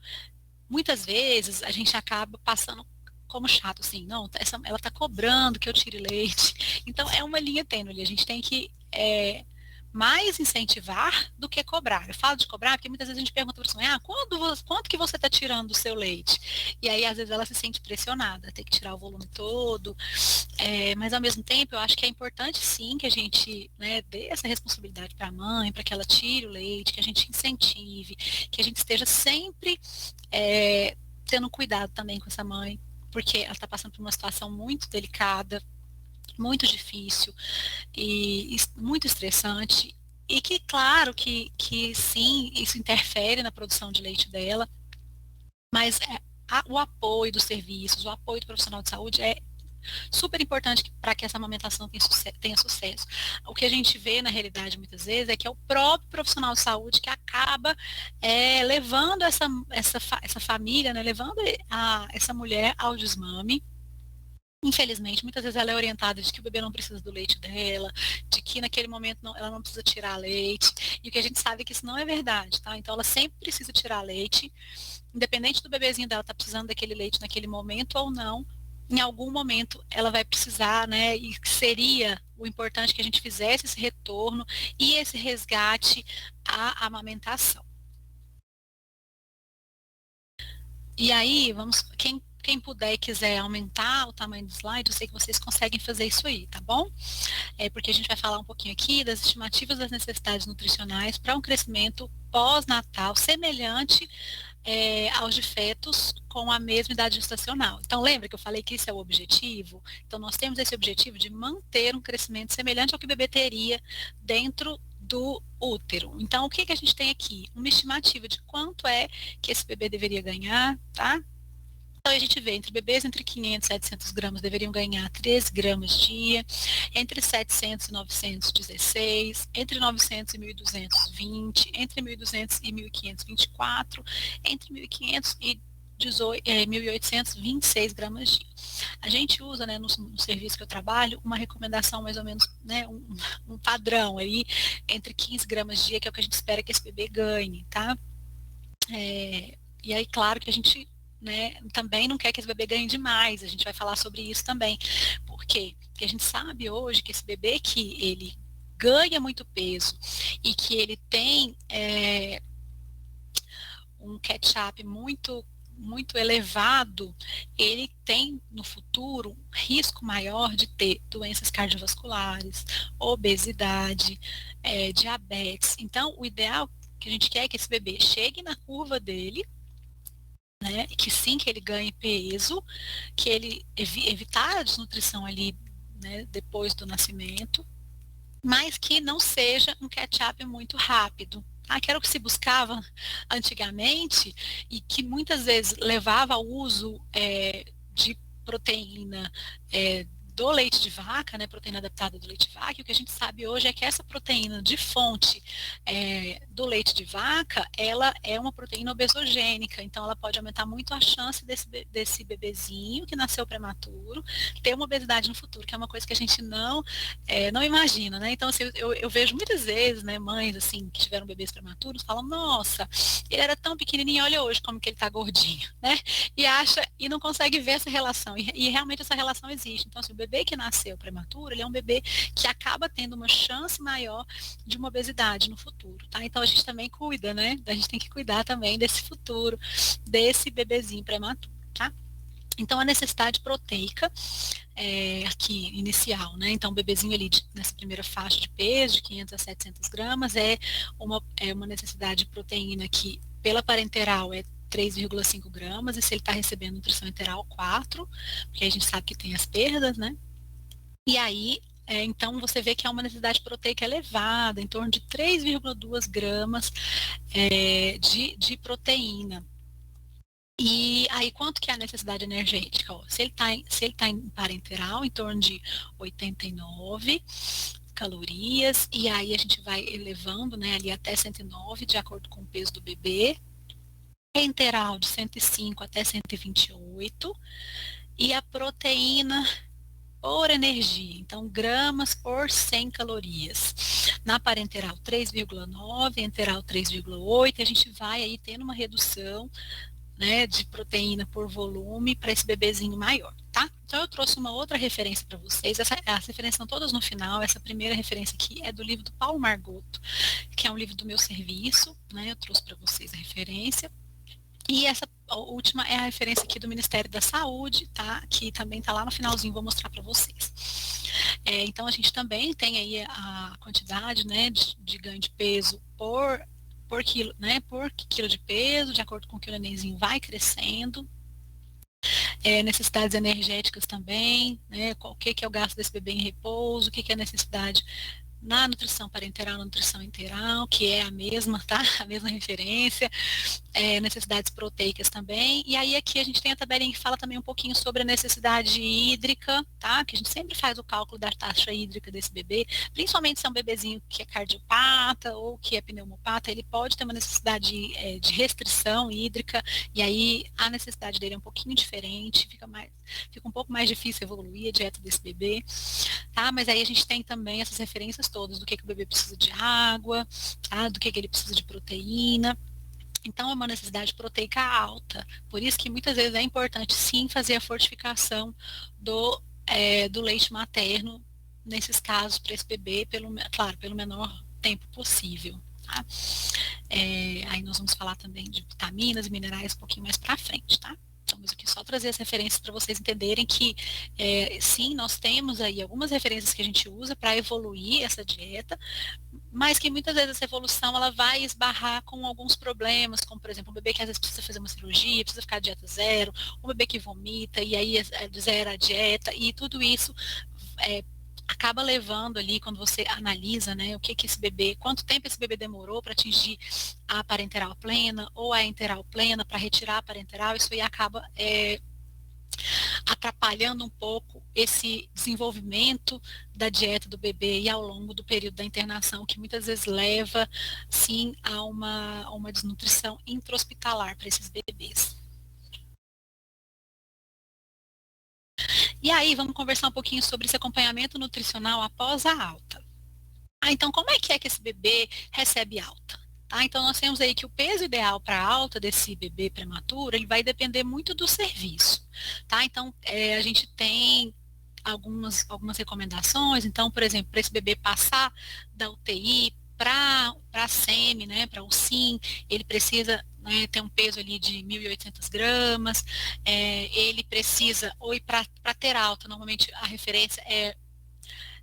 Muitas vezes, a gente acaba passando como chato, assim, não, ela está cobrando que eu tire leite. Então, é uma linha tênue, a gente tem que mais incentivar do que cobrar. Eu falo de cobrar porque muitas vezes a gente pergunta para a pessoa, quanto que você está tirando do seu leite? E aí, às vezes, ela se sente pressionada, tem que tirar o volume todo. Mas, ao mesmo tempo, eu acho que é importante, sim, que a gente, né, dê essa responsabilidade para a mãe, para que ela tire o leite, que a gente incentive, que a gente esteja sempre tendo cuidado também com essa mãe, porque ela está passando por uma situação muito delicada, muito difícil e muito estressante, e que, claro, que sim, isso interfere na produção de leite dela, mas o apoio dos serviços, o apoio do profissional de saúde é super importante para que essa amamentação tenha sucesso. O que a gente vê na realidade muitas vezes é que é o próprio profissional de saúde que acaba levando essa família, né, levando essa mulher ao desmame. Infelizmente, muitas vezes ela é orientada de que o bebê não precisa do leite dela, de que naquele momento ela não precisa tirar leite, e o que a gente sabe é que isso não é verdade, tá? Então ela sempre precisa tirar leite, independente do bebezinho dela estar precisando daquele leite naquele momento ou não, em algum momento ela vai precisar, né? E seria o importante que a gente fizesse esse retorno e esse resgate à amamentação. E aí, quem puder e quiser aumentar o tamanho do slide, eu sei que vocês conseguem fazer isso aí, tá bom? Porque a gente vai falar um pouquinho aqui das estimativas das necessidades nutricionais para um crescimento pós-natal semelhante aos de fetos com a mesma idade gestacional. Então, lembra que eu falei que isso é o objetivo? Então, nós temos esse objetivo de manter um crescimento semelhante ao que o bebê teria dentro do útero. Então, o que a gente tem aqui? Uma estimativa de quanto é que esse bebê deveria ganhar, tá? Então, a gente vê entre bebês entre 500 e 700 gramas deveriam ganhar 13 gramas dia, entre 700 e 900, 16, entre 900 e 1.200, 20, entre 1.200 e 1.500, 24, entre 1.500 e 1.800, 26 gramas dia. A gente usa, né, no serviço que eu trabalho, uma recomendação mais ou menos, né, um padrão aí, entre 15 gramas dia, que é o que a gente espera que esse bebê ganhe, tá? E aí, claro que a gente, né, também não quer que esse bebê ganhe demais, a gente vai falar sobre isso também. Por quê? Porque a gente sabe hoje que esse bebê que ele ganha muito peso e que ele tem um catch-up muito elevado, ele tem no futuro risco maior de ter doenças cardiovasculares, obesidade, diabetes. Então, o ideal que a gente quer é que esse bebê chegue na curva dele, né, que sim, que ele ganhe peso, que ele evitar a desnutrição ali, né, depois do nascimento, mas que não seja um catch-up muito rápido. Que era o que se buscava antigamente e que muitas vezes levava ao uso de proteína do leite de vaca, né, proteína adaptada do leite de vaca, e o que a gente sabe hoje é que essa proteína de fonte do leite de vaca, ela é uma proteína obesogênica, então ela pode aumentar muito a chance desse bebezinho que nasceu prematuro ter uma obesidade no futuro, que é uma coisa que a gente não imagina, né? Então, assim, eu vejo muitas vezes, né, mães, assim, que tiveram bebês prematuros, falam, nossa, ele era tão pequenininho, olha hoje como que ele tá gordinho, né? E não consegue ver essa relação, e realmente essa relação existe. Então, assim, o bebê que nasceu prematuro, ele é um bebê que acaba tendo uma chance maior de uma obesidade no futuro, tá? Então, a gente também cuida, né? A gente tem que cuidar também desse futuro, desse bebezinho prematuro, tá? Então, a necessidade proteica aqui inicial, né? Então, o bebezinho ali nessa primeira faixa de peso, de 500 a 700 gramas, uma necessidade de proteína que, pela parenteral, é 3,5 gramas, e se ele está recebendo nutrição enteral, 4, porque a gente sabe que tem as perdas, né? E aí, então, você vê que é uma necessidade proteica elevada, em torno de 3,2 gramas de proteína. E aí, quanto que é a necessidade energética? Se ele está em parenteral, em torno de 89 calorias, e aí a gente vai elevando, né, ali até 109, de acordo com o peso do bebê. Enteral de 105 até 128, e a proteína por energia, então gramas por 100 calorias. Na parenteral 3,9, enteral 3,8, a gente vai aí tendo uma redução, né, de proteína por volume para esse bebezinho maior, tá? Então eu trouxe uma outra referência para vocês, as referências são todas no final, essa primeira referência aqui é do livro do Paulo Margoto, que é um livro do meu serviço, né, eu trouxe para vocês a referência. E essa última é a referência aqui do Ministério da Saúde, tá? Que também está lá no finalzinho, vou mostrar para vocês. Então, a gente também tem aí a quantidade, né, de ganho de peso por quilo, né, por quilo de peso, de acordo com o que o nenenzinho vai crescendo. Necessidades energéticas também, né, o que é o gasto desse bebê em repouso, o que é a necessidade na nutrição parenteral, na nutrição enteral, que é a mesma, tá? A mesma referência, necessidades proteicas também. E aí aqui a gente tem a tabelinha que fala também um pouquinho sobre a necessidade hídrica, tá? Que a gente sempre faz o cálculo da taxa hídrica desse bebê, principalmente se é um bebezinho que é cardiopata ou que é pneumopata, ele pode ter uma necessidade de restrição hídrica, e aí a necessidade dele é um pouquinho diferente, fica um pouco mais difícil evoluir a dieta desse bebê, tá? Mas aí a gente tem também essas referências todas do que o bebê precisa de água, tá? Do que ele precisa de proteína. Então, é uma necessidade proteica alta. Por isso que muitas vezes é importante, sim, fazer a fortificação do leite materno, nesses casos, para esse bebê, claro, pelo menor tempo possível. Tá? Aí nós vamos falar também de vitaminas e minerais um pouquinho mais para frente, tá? Estamos aqui só trazer as referências para vocês entenderem que, sim, nós temos aí algumas referências que a gente usa para evoluir essa dieta, mas que muitas vezes essa evolução ela vai esbarrar com alguns problemas, como, por exemplo, um bebê que às vezes precisa fazer uma cirurgia, precisa ficar dieta zero, um bebê que vomita e aí zera a dieta, e tudo isso acaba levando ali, quando você analisa, né, o que esse bebê, quanto tempo esse bebê demorou para atingir a parenteral plena ou a enteral plena, para retirar a parenteral, isso aí acaba atrapalhando um pouco esse desenvolvimento da dieta do bebê e ao longo do período da internação, que muitas vezes leva, sim, a uma desnutrição intra-hospitalar para esses bebês. E aí, vamos conversar um pouquinho sobre esse acompanhamento nutricional após a alta. Então, como é que esse bebê recebe alta? Tá? Então, nós temos aí que o peso ideal para a alta desse bebê prematuro, ele vai depender muito do serviço. Tá? Então, a gente tem algumas recomendações. Então, por exemplo, para esse bebê passar da UTI para a SEMI, né, para o SIM, ele precisa, né, ter um peso ali de 1.800 gramas, ele precisa, ou para ter alta, normalmente a referência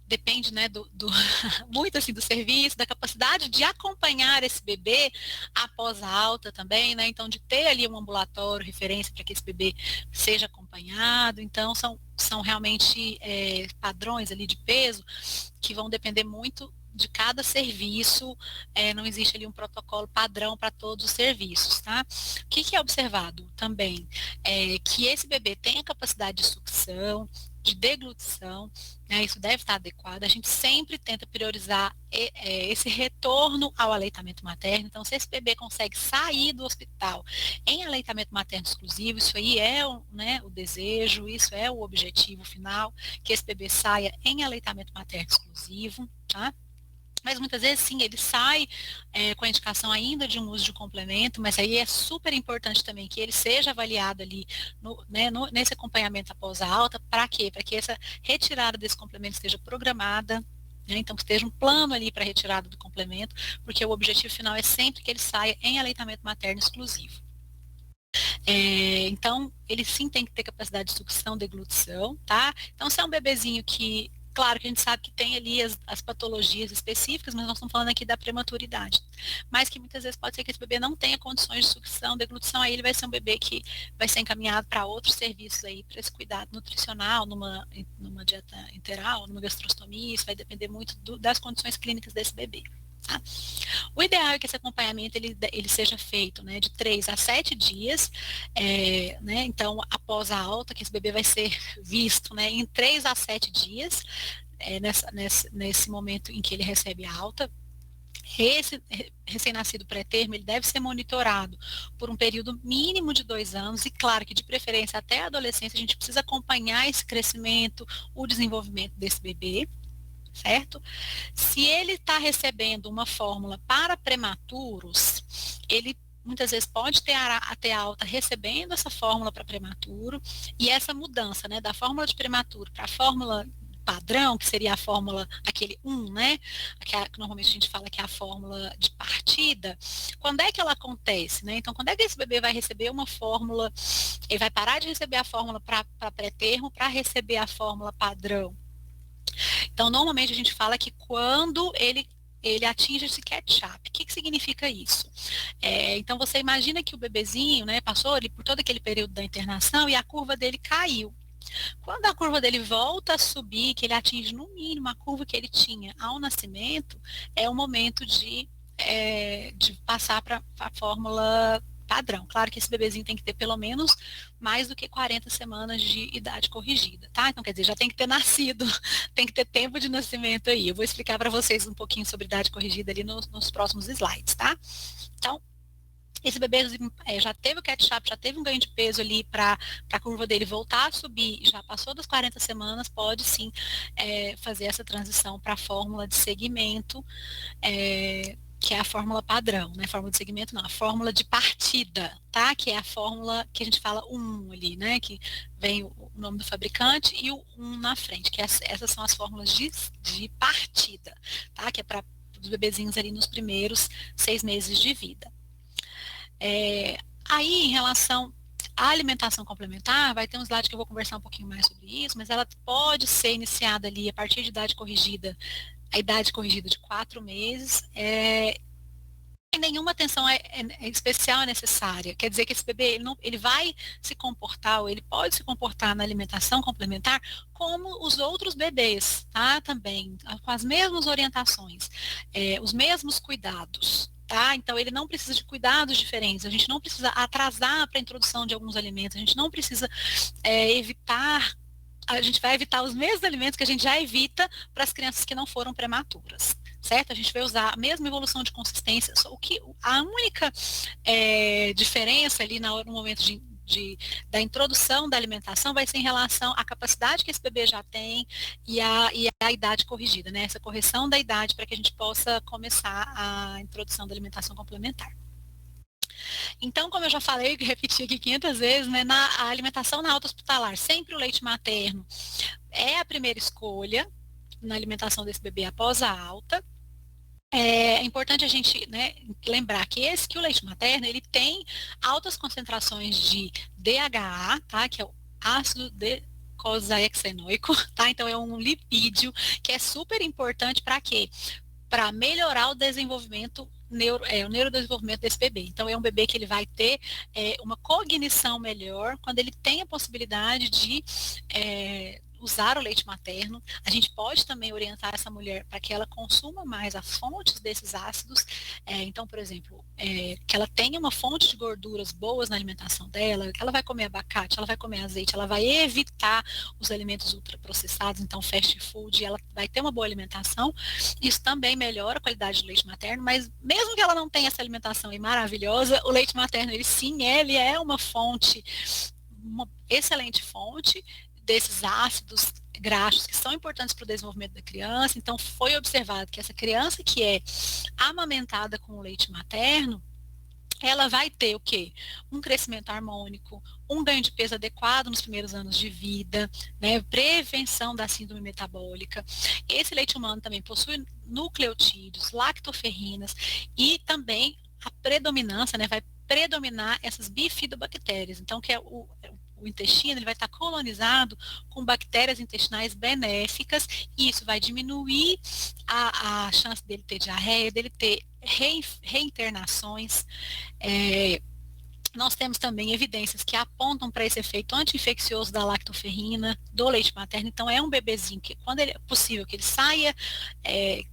depende, né, muito assim do serviço, da capacidade de acompanhar esse bebê após a alta também, né, então de ter ali um ambulatório, referência para que esse bebê seja acompanhado, então são realmente padrões ali de peso que vão depender muito de cada serviço, não existe ali um protocolo padrão para todos os serviços, tá? O que é observado também? Que esse bebê tenha capacidade de sucção, de deglutição, né, isso deve estar adequado. A gente sempre tenta priorizar esse retorno ao aleitamento materno. Então, se esse bebê consegue sair do hospital em aleitamento materno exclusivo, isso aí é né, o desejo, isso é o objetivo final, que esse bebê saia em aleitamento materno exclusivo, tá? Mas muitas vezes, sim, ele sai com a indicação ainda de um uso de complemento, mas aí é super importante também que ele seja avaliado ali nesse acompanhamento após a alta. Para quê? Para que essa retirada desse complemento esteja programada, né? Então, que esteja um plano ali para a retirada do complemento, porque o objetivo final é sempre que ele saia em aleitamento materno exclusivo. Então, ele sim tem que ter capacidade de sucção, deglutição, tá? Então, se é um bebezinho que, claro que a gente sabe que tem ali as patologias específicas, mas nós estamos falando aqui da prematuridade. Mas que muitas vezes pode ser que esse bebê não tenha condições de sucção, deglutição, aí ele vai ser um bebê que vai ser encaminhado para outros serviços aí, para esse cuidado nutricional, numa dieta enteral, numa gastrostomia, isso vai depender muito das condições clínicas desse bebê. Tá? O ideal é que esse acompanhamento ele seja feito, né, de 3 a 7 dias, né, então após a alta, que esse bebê vai ser visto, né, em 3 a 7 dias, nesse momento em que ele recebe a alta. Esse recém-nascido pré-termo, ele deve ser monitorado por um período mínimo de 2 anos, e claro que de preferência até a adolescência a gente precisa acompanhar esse crescimento, o desenvolvimento desse bebê, certo? Se ele está recebendo uma fórmula para prematuros, ele muitas vezes pode ter alta recebendo essa fórmula para prematuro, e essa mudança, né, da fórmula de prematuro para a fórmula padrão, que seria a fórmula, aquele 1, né, que normalmente a gente fala que é a fórmula de partida, quando é que ela acontece, né? Então, quando é que esse bebê vai receber uma fórmula, ele vai parar de receber a fórmula para pré-termo para receber a fórmula padrão? Então, normalmente a gente fala que quando ele atinge esse catch-up. O que significa isso? Então, você imagina que o bebezinho, né, passou ali por todo aquele período da internação e a curva dele caiu. Quando a curva dele volta a subir, que ele atinge no mínimo a curva que ele tinha ao nascimento, é o momento de passar para a fórmula padrão. Claro que esse bebezinho tem que ter pelo menos mais do que 40 semanas de idade corrigida, tá? Então, quer dizer, já tem que ter nascido, tem que ter tempo de nascimento aí. Eu vou explicar para vocês um pouquinho sobre idade corrigida ali nos próximos slides, tá? Então, esse bebê já teve o catch-up, já teve um ganho de peso ali para a curva dele voltar a subir, já passou das 40 semanas, pode sim fazer essa transição para a fórmula de segmento, que é a fórmula padrão, né? Fórmula de segmento não, a fórmula de partida, tá? Que é a fórmula que a gente fala 1 ali, né? Que vem o nome do fabricante e o 1 na frente, que essas são as fórmulas de partida, tá? Que é para os bebezinhos ali nos primeiros 6 meses de vida. Aí, em relação à alimentação complementar, vai ter um slide que eu vou conversar um pouquinho mais sobre isso, mas ela pode ser iniciada ali a partir de idade corrigida, a idade corrigida de 4 meses, e nenhuma atenção especial é necessária. Quer dizer que esse bebê ele vai se comportar, ou ele pode se comportar na alimentação complementar como os outros bebês, tá? Também, com as mesmas orientações, os mesmos cuidados. Tá? Então, ele não precisa de cuidados diferentes, a gente não precisa atrasar para a introdução de alguns alimentos, a gente não precisa evitar, a gente vai evitar os mesmos alimentos que a gente já evita para as crianças que não foram prematuras, certo? A gente vai usar a mesma evolução de consistência, a única diferença ali no momento da introdução da alimentação vai ser em relação à capacidade que esse bebê já tem e a idade corrigida, né? Essa correção da idade para que a gente possa começar a introdução da alimentação complementar. Então, como eu já falei, repeti aqui 500 vezes, né, a alimentação na alta hospitalar, sempre o leite materno é a primeira escolha na alimentação desse bebê após a alta. é importante a gente, né, lembrar que o leite materno ele tem altas concentrações de DHA, tá? Que é o ácido docosahexaenoico, tá? Então é um lipídio que é super importante para quê? Para melhorar o desenvolvimento o neurodesenvolvimento desse bebê. Então, é um bebê que ele vai ter uma cognição melhor quando ele tem a possibilidade de usar o leite materno. A gente pode também orientar essa mulher para que ela consuma mais as fontes desses ácidos. Então, por exemplo, que ela tenha uma fonte de gorduras boas na alimentação dela, ela vai comer abacate, ela vai comer azeite, ela vai evitar os alimentos ultraprocessados, então fast food, ela vai ter uma boa alimentação. Isso também melhora a qualidade do leite materno, mas mesmo que ela não tenha essa alimentação maravilhosa, o leite materno, ele é uma fonte, uma excelente fonte desses ácidos graxos que são importantes para o desenvolvimento da criança. Então, foi observado que essa criança que é amamentada com o leite materno, ela vai ter o quê? Um crescimento harmônico, um ganho de peso adequado nos primeiros anos de vida, né? Prevenção da síndrome metabólica. Esse leite humano também possui nucleotídeos, lactoferrinas e também a predominância, né? Vai predominar essas bifidobactérias. Então, que é o intestino ele vai estar colonizado com bactérias intestinais benéficas e isso vai diminuir a chance dele ter diarreia, dele ter reinternações. Nós temos também evidências que apontam para esse efeito anti-infeccioso da lactoferrina, do leite materno. Então, é um bebezinho que, quando é possível que ele saia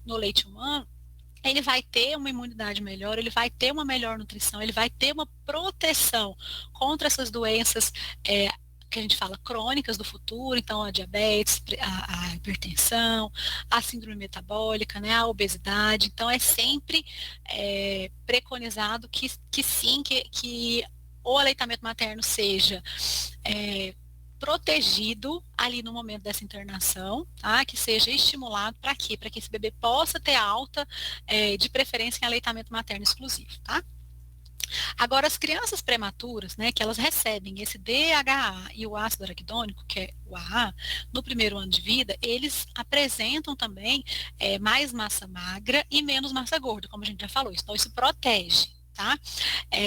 no leite humano, ele vai ter uma imunidade melhor, ele vai ter uma melhor nutrição, ele vai ter uma proteção contra essas doenças que a gente fala crônicas do futuro, então a diabetes, a hipertensão, a síndrome metabólica, né, a obesidade. Então é sempre preconizado que sim, que o aleitamento materno seja protegido ali no momento dessa internação, tá? Que seja estimulado para quê? Para que esse bebê possa ter alta, de preferência em aleitamento materno exclusivo, tá? Agora, as crianças prematuras, né, que elas recebem esse DHA e o ácido araquidônico, que é o AA, no primeiro ano de vida, eles apresentam também mais massa magra e menos massa gorda, como a gente já falou. Então, isso protege. Tá?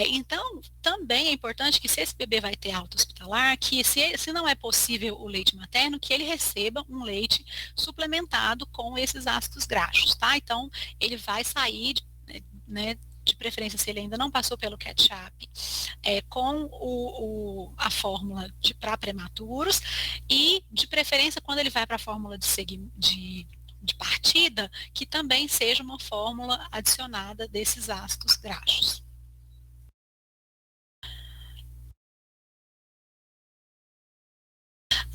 Então, também é importante que se esse bebê vai ter alta hospitalar, que se não é possível o leite materno, que ele receba um leite suplementado com esses ácidos graxos, tá? Então, ele vai sair, né, de preferência se ele ainda não passou pelo catch-up, com a fórmula para prematuros e de preferência quando ele vai para a fórmula de partida, que também seja uma fórmula adicionada desses ácidos graxos.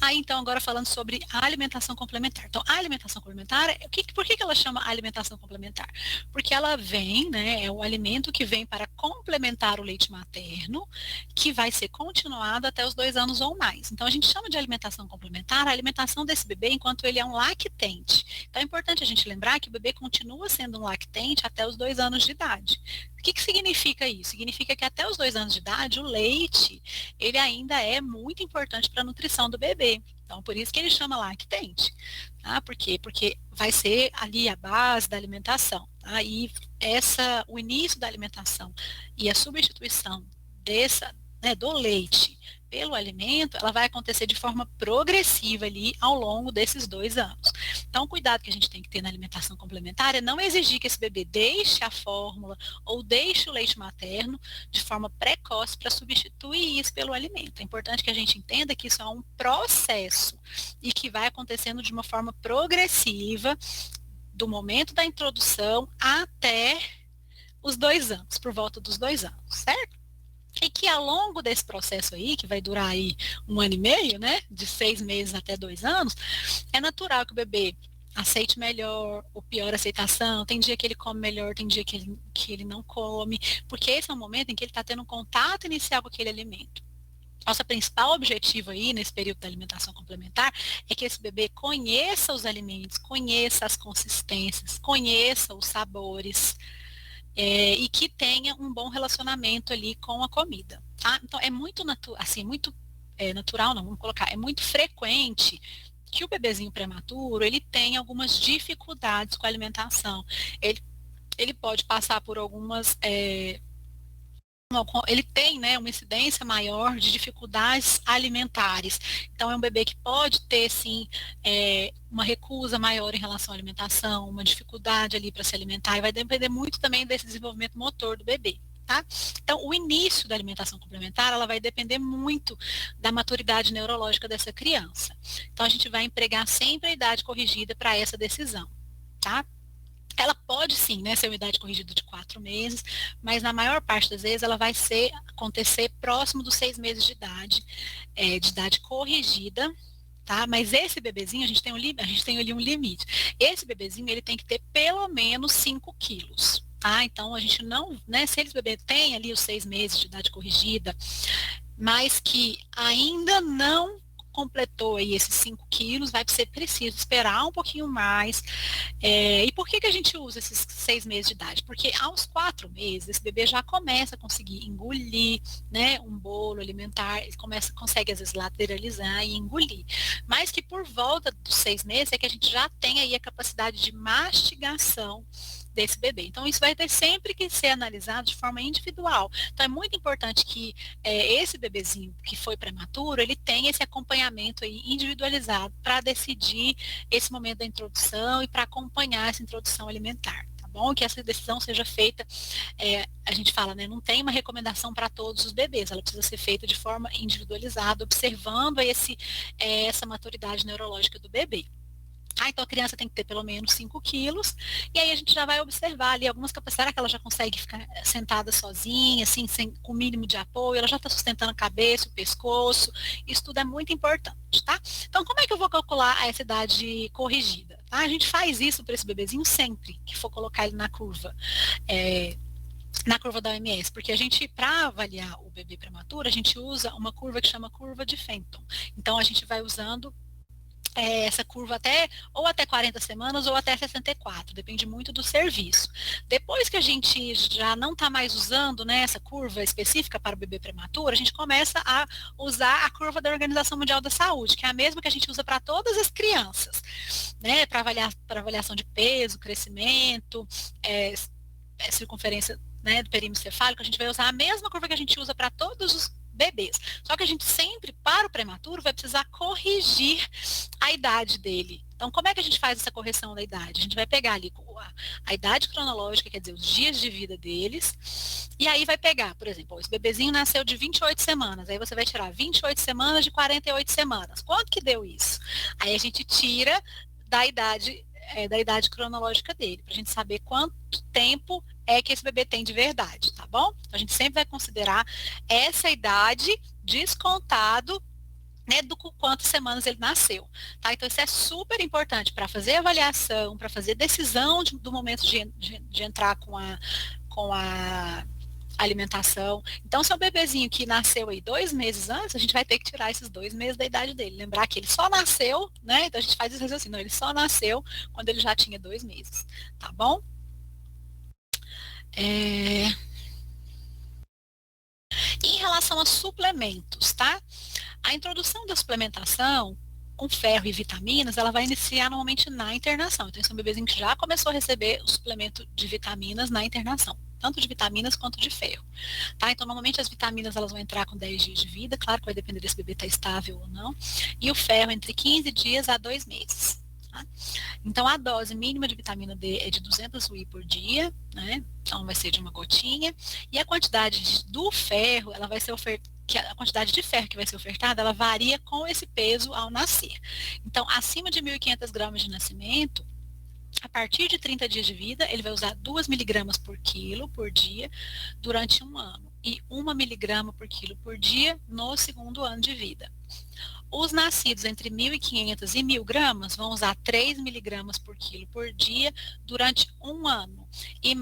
Aí, então, agora falando sobre a alimentação complementar. Então, a alimentação complementar, por que ela chama alimentação complementar? Porque ela vem, né, é o alimento que vem para complementar o leite materno, que vai ser continuado até os 2 anos ou mais. Então, a gente chama de alimentação complementar a alimentação desse bebê enquanto ele é um lactente. Então, é importante a gente lembrar que o bebê continua sendo um lactente até os 2 anos de idade. O que significa isso? Significa que até os 2 anos de idade, o leite, ele ainda é muito importante para a nutrição do bebê. Então, por isso que ele chama lactente. Tá? Por quê? Porque vai ser ali a base da alimentação. Tá? E o início da alimentação e a substituição do leite pelo alimento, ela vai acontecer de forma progressiva ali ao longo desses 2 anos. Então, o cuidado que a gente tem que ter na alimentação complementar é não exigir que esse bebê deixe a fórmula ou deixe o leite materno de forma precoce para substituir isso pelo alimento. É importante que a gente entenda que isso é um processo e que vai acontecendo de uma forma progressiva do momento da introdução até os 2 anos, por volta dos 2 anos, certo? E que ao longo desse processo aí, que vai durar aí 1 ano e meio, né, de 6 meses até 2 anos, é natural que o bebê aceite melhor ou pior aceitação, tem dia que ele come melhor, tem dia que ele não come, porque esse é o momento em que ele está tendo um contato inicial com aquele alimento. Nosso principal objetivo aí nesse período da alimentação complementar é que esse bebê conheça os alimentos, conheça as consistências, conheça os sabores, e que tenha um bom relacionamento ali com a comida, tá? Então, é muito natural, não, vamos colocar, é muito frequente que o bebezinho prematuro, ele tenha algumas dificuldades com a alimentação. ele pode passar por algumas ele tem, né, uma incidência maior de dificuldades alimentares. Então, é um bebê que pode ter, sim, uma recusa maior em relação à alimentação, uma dificuldade ali para se alimentar, e vai depender muito também desse desenvolvimento motor do bebê. Tá? Então, o início da alimentação complementar, ela vai depender muito da maturidade neurológica dessa criança. Então, a gente vai empregar sempre a idade corrigida para essa decisão, tá? Ela pode sim, né, ser uma idade corrigida de 4 meses, mas na maior parte das vezes ela vai acontecer próximo dos 6 meses de idade corrigida, tá? Mas esse bebezinho, a gente tem ali um limite. Esse bebezinho, ele tem que ter pelo menos 5 quilos. Tá? Então, a gente não, né, se esse bebê tem ali os 6 meses de idade corrigida, mas que ainda não completou aí esses 5 quilos, vai ser preciso esperar um pouquinho mais. E por que a gente usa esses 6 meses de idade? Porque aos 4 meses, esse bebê já começa a conseguir engolir, né, um bolo alimentar, ele consegue às vezes lateralizar e engolir. Mas que por volta dos 6 meses é que a gente já tem aí a capacidade de mastigação desse bebê. Então, isso vai ter sempre que ser analisado de forma individual. Então, é muito importante que esse bebezinho que foi prematuro, ele tenha esse acompanhamento aí individualizado para decidir esse momento da introdução e para acompanhar essa introdução alimentar. Tá bom? Que essa decisão seja feita, a gente fala, né, não tem uma recomendação para todos os bebês, ela precisa ser feita de forma individualizada, observando essa maturidade neurológica do bebê. Então a criança tem que ter pelo menos 5 quilos, e aí a gente já vai observar ali algumas capacidades, será que ela já consegue ficar sentada sozinha, assim, com o mínimo de apoio, ela já está sustentando a cabeça, o pescoço, isso tudo é muito importante, tá? Então como é que eu vou calcular essa idade corrigida? Tá? A gente faz isso para esse bebezinho sempre que for colocar ele na curva da OMS, porque a gente, para avaliar o bebê prematuro, a gente usa uma curva que chama curva de Fenton. Então a gente vai usando essa curva até 40 semanas ou até 64, depende muito do serviço. Depois que a gente já não está mais usando, né, essa curva específica para o bebê prematuro, a gente começa a usar a curva da Organização Mundial da Saúde, que é a mesma que a gente usa para todas as crianças, né, para avaliação de peso, crescimento, circunferência, né, do perímetro cefálico, a gente vai usar a mesma curva que a gente usa para todos os bebês. Só que a gente sempre, para o prematuro, vai precisar corrigir a idade dele. Então, como é que a gente faz essa correção da idade? A gente vai pegar ali a idade cronológica, quer dizer, os dias de vida deles, e aí vai pegar, por exemplo, esse bebezinho nasceu de 28 semanas, aí você vai tirar 28 semanas de 48 semanas. Quanto que deu isso? Aí a gente tira da idade cronológica dele, para a gente saber quanto tempo é que esse bebê tem de verdade, tá bom? Então, a gente sempre vai considerar essa idade descontado, né, do quantas semanas ele nasceu, tá? Então, isso é super importante para fazer avaliação, para fazer decisão do momento de entrar com a alimentação. Então, se é um bebezinho que nasceu aí 2 meses antes, a gente vai ter que tirar esses 2 meses da idade dele. Lembrar que ele só nasceu, né? Então, a gente faz isso assim, não, ele só nasceu quando ele já tinha 2 meses, tá bom? Em relação a suplementos, tá? A introdução da suplementação com ferro e vitaminas, ela vai iniciar normalmente na internação. Então, esse é um bebezinho que já começou a receber o suplemento de vitaminas na internação, tanto de vitaminas quanto de ferro. Tá? Então, normalmente as vitaminas elas vão entrar com 10 dias de vida, claro que vai depender desse bebê estar estável ou não, e o ferro entre 15 dias a 2 meses. Tá? Então, a dose mínima de vitamina D é de 200 UI por dia, né? Então, vai ser de uma gotinha. E a quantidade do ferro, ela vai ser a quantidade de ferro que vai ser ofertada, ela varia com esse peso ao nascer. Então, acima de 1.500 gramas de nascimento, a partir de 30 dias de vida, ele vai usar 2 miligramas por quilo por dia durante 1 ano. E 1 miligrama por quilo por dia no segundo ano de vida. Os nascidos entre 1.500 e 1.000 gramas vão usar 3 miligramas por quilo por dia durante 1 ano. E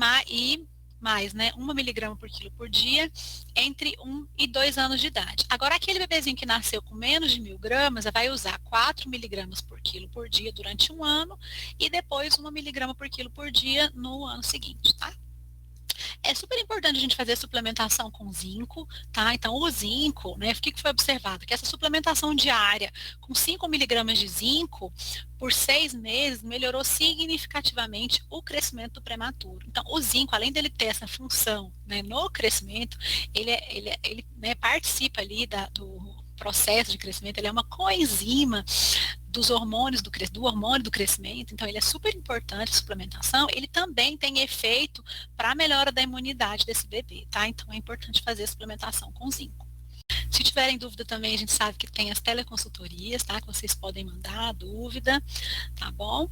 mais, né, 1 miligrama por quilo por dia entre 1 e 2 anos de idade. Agora, aquele bebezinho que nasceu com menos de 1.000 gramas vai usar 4 miligramas por quilo por dia durante 1 ano e depois 1 miligrama por quilo por dia no ano seguinte, tá? É super importante a gente fazer suplementação com zinco, tá? Então, o zinco, né, o que foi observado? Que essa suplementação diária com 5 miligramas de zinco, por 6 meses, melhorou significativamente o crescimento do prematuro. Então, o zinco, além dele ter essa função, né, no crescimento, ele né, participa ali do processo de crescimento, ele é uma coenzima dos hormônios do hormônio do crescimento, então ele é super importante a suplementação, ele também tem efeito para a melhora da imunidade desse bebê, tá? Então é importante fazer a suplementação com zinco. Se tiverem dúvida também, a gente sabe que tem as teleconsultorias, tá? Que vocês podem mandar a dúvida, tá bom?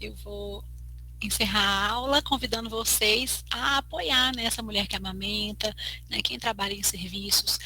Eu vou encerrar a aula convidando vocês a apoiar, né, essa mulher que amamenta, né, quem trabalha em serviços,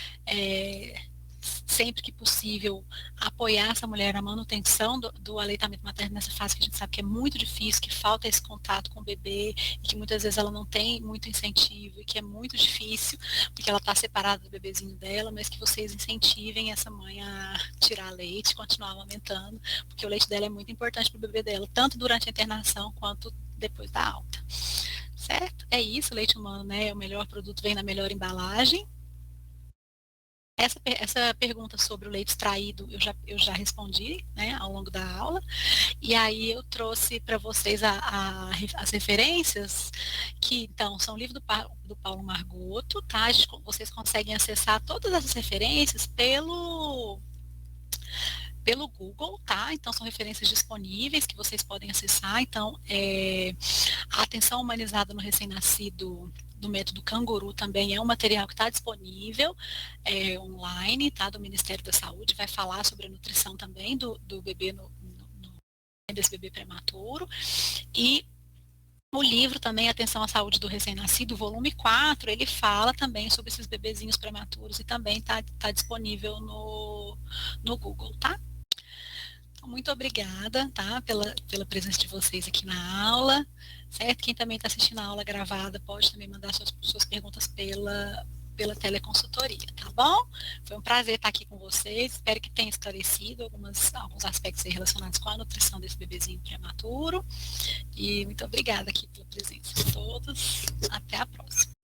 sempre que possível, apoiar essa mulher na manutenção do aleitamento materno nessa fase que a gente sabe que é muito difícil, que falta esse contato com o bebê, e que muitas vezes ela não tem muito incentivo, e que é muito difícil, porque ela está separada do bebezinho dela, mas que vocês incentivem essa mãe a tirar leite, continuar amamentando, porque o leite dela é muito importante para o bebê dela, tanto durante a internação quanto depois da alta. Certo? É isso, o leite humano, né? É o melhor produto, vem na melhor embalagem. Essa pergunta sobre o leite extraído eu já respondi, né, ao longo da aula, e aí eu trouxe para vocês as referências, que então são o livro do Paulo Margoto, tá? Vocês conseguem acessar todas essas referências pelo Google, tá? Então são referências disponíveis que vocês podem acessar. Então, a atenção humanizada no recém-nascido do método Canguru também é um material que está disponível online, tá? Do Ministério da Saúde, vai falar sobre a nutrição também do bebê desse bebê prematuro. E o livro também, Atenção à Saúde do Recém-Nascido, volume 4, ele fala também sobre esses bebezinhos prematuros e também está disponível no Google, tá? Muito obrigada, tá, pela presença de vocês aqui na aula, certo? Quem também está assistindo a aula gravada pode também mandar suas perguntas pela teleconsultoria, tá bom? Foi um prazer estar aqui com vocês, espero que tenha esclarecido alguns aspectos relacionados com a nutrição desse bebezinho prematuro, e muito obrigada aqui pela presença de todos, até a próxima.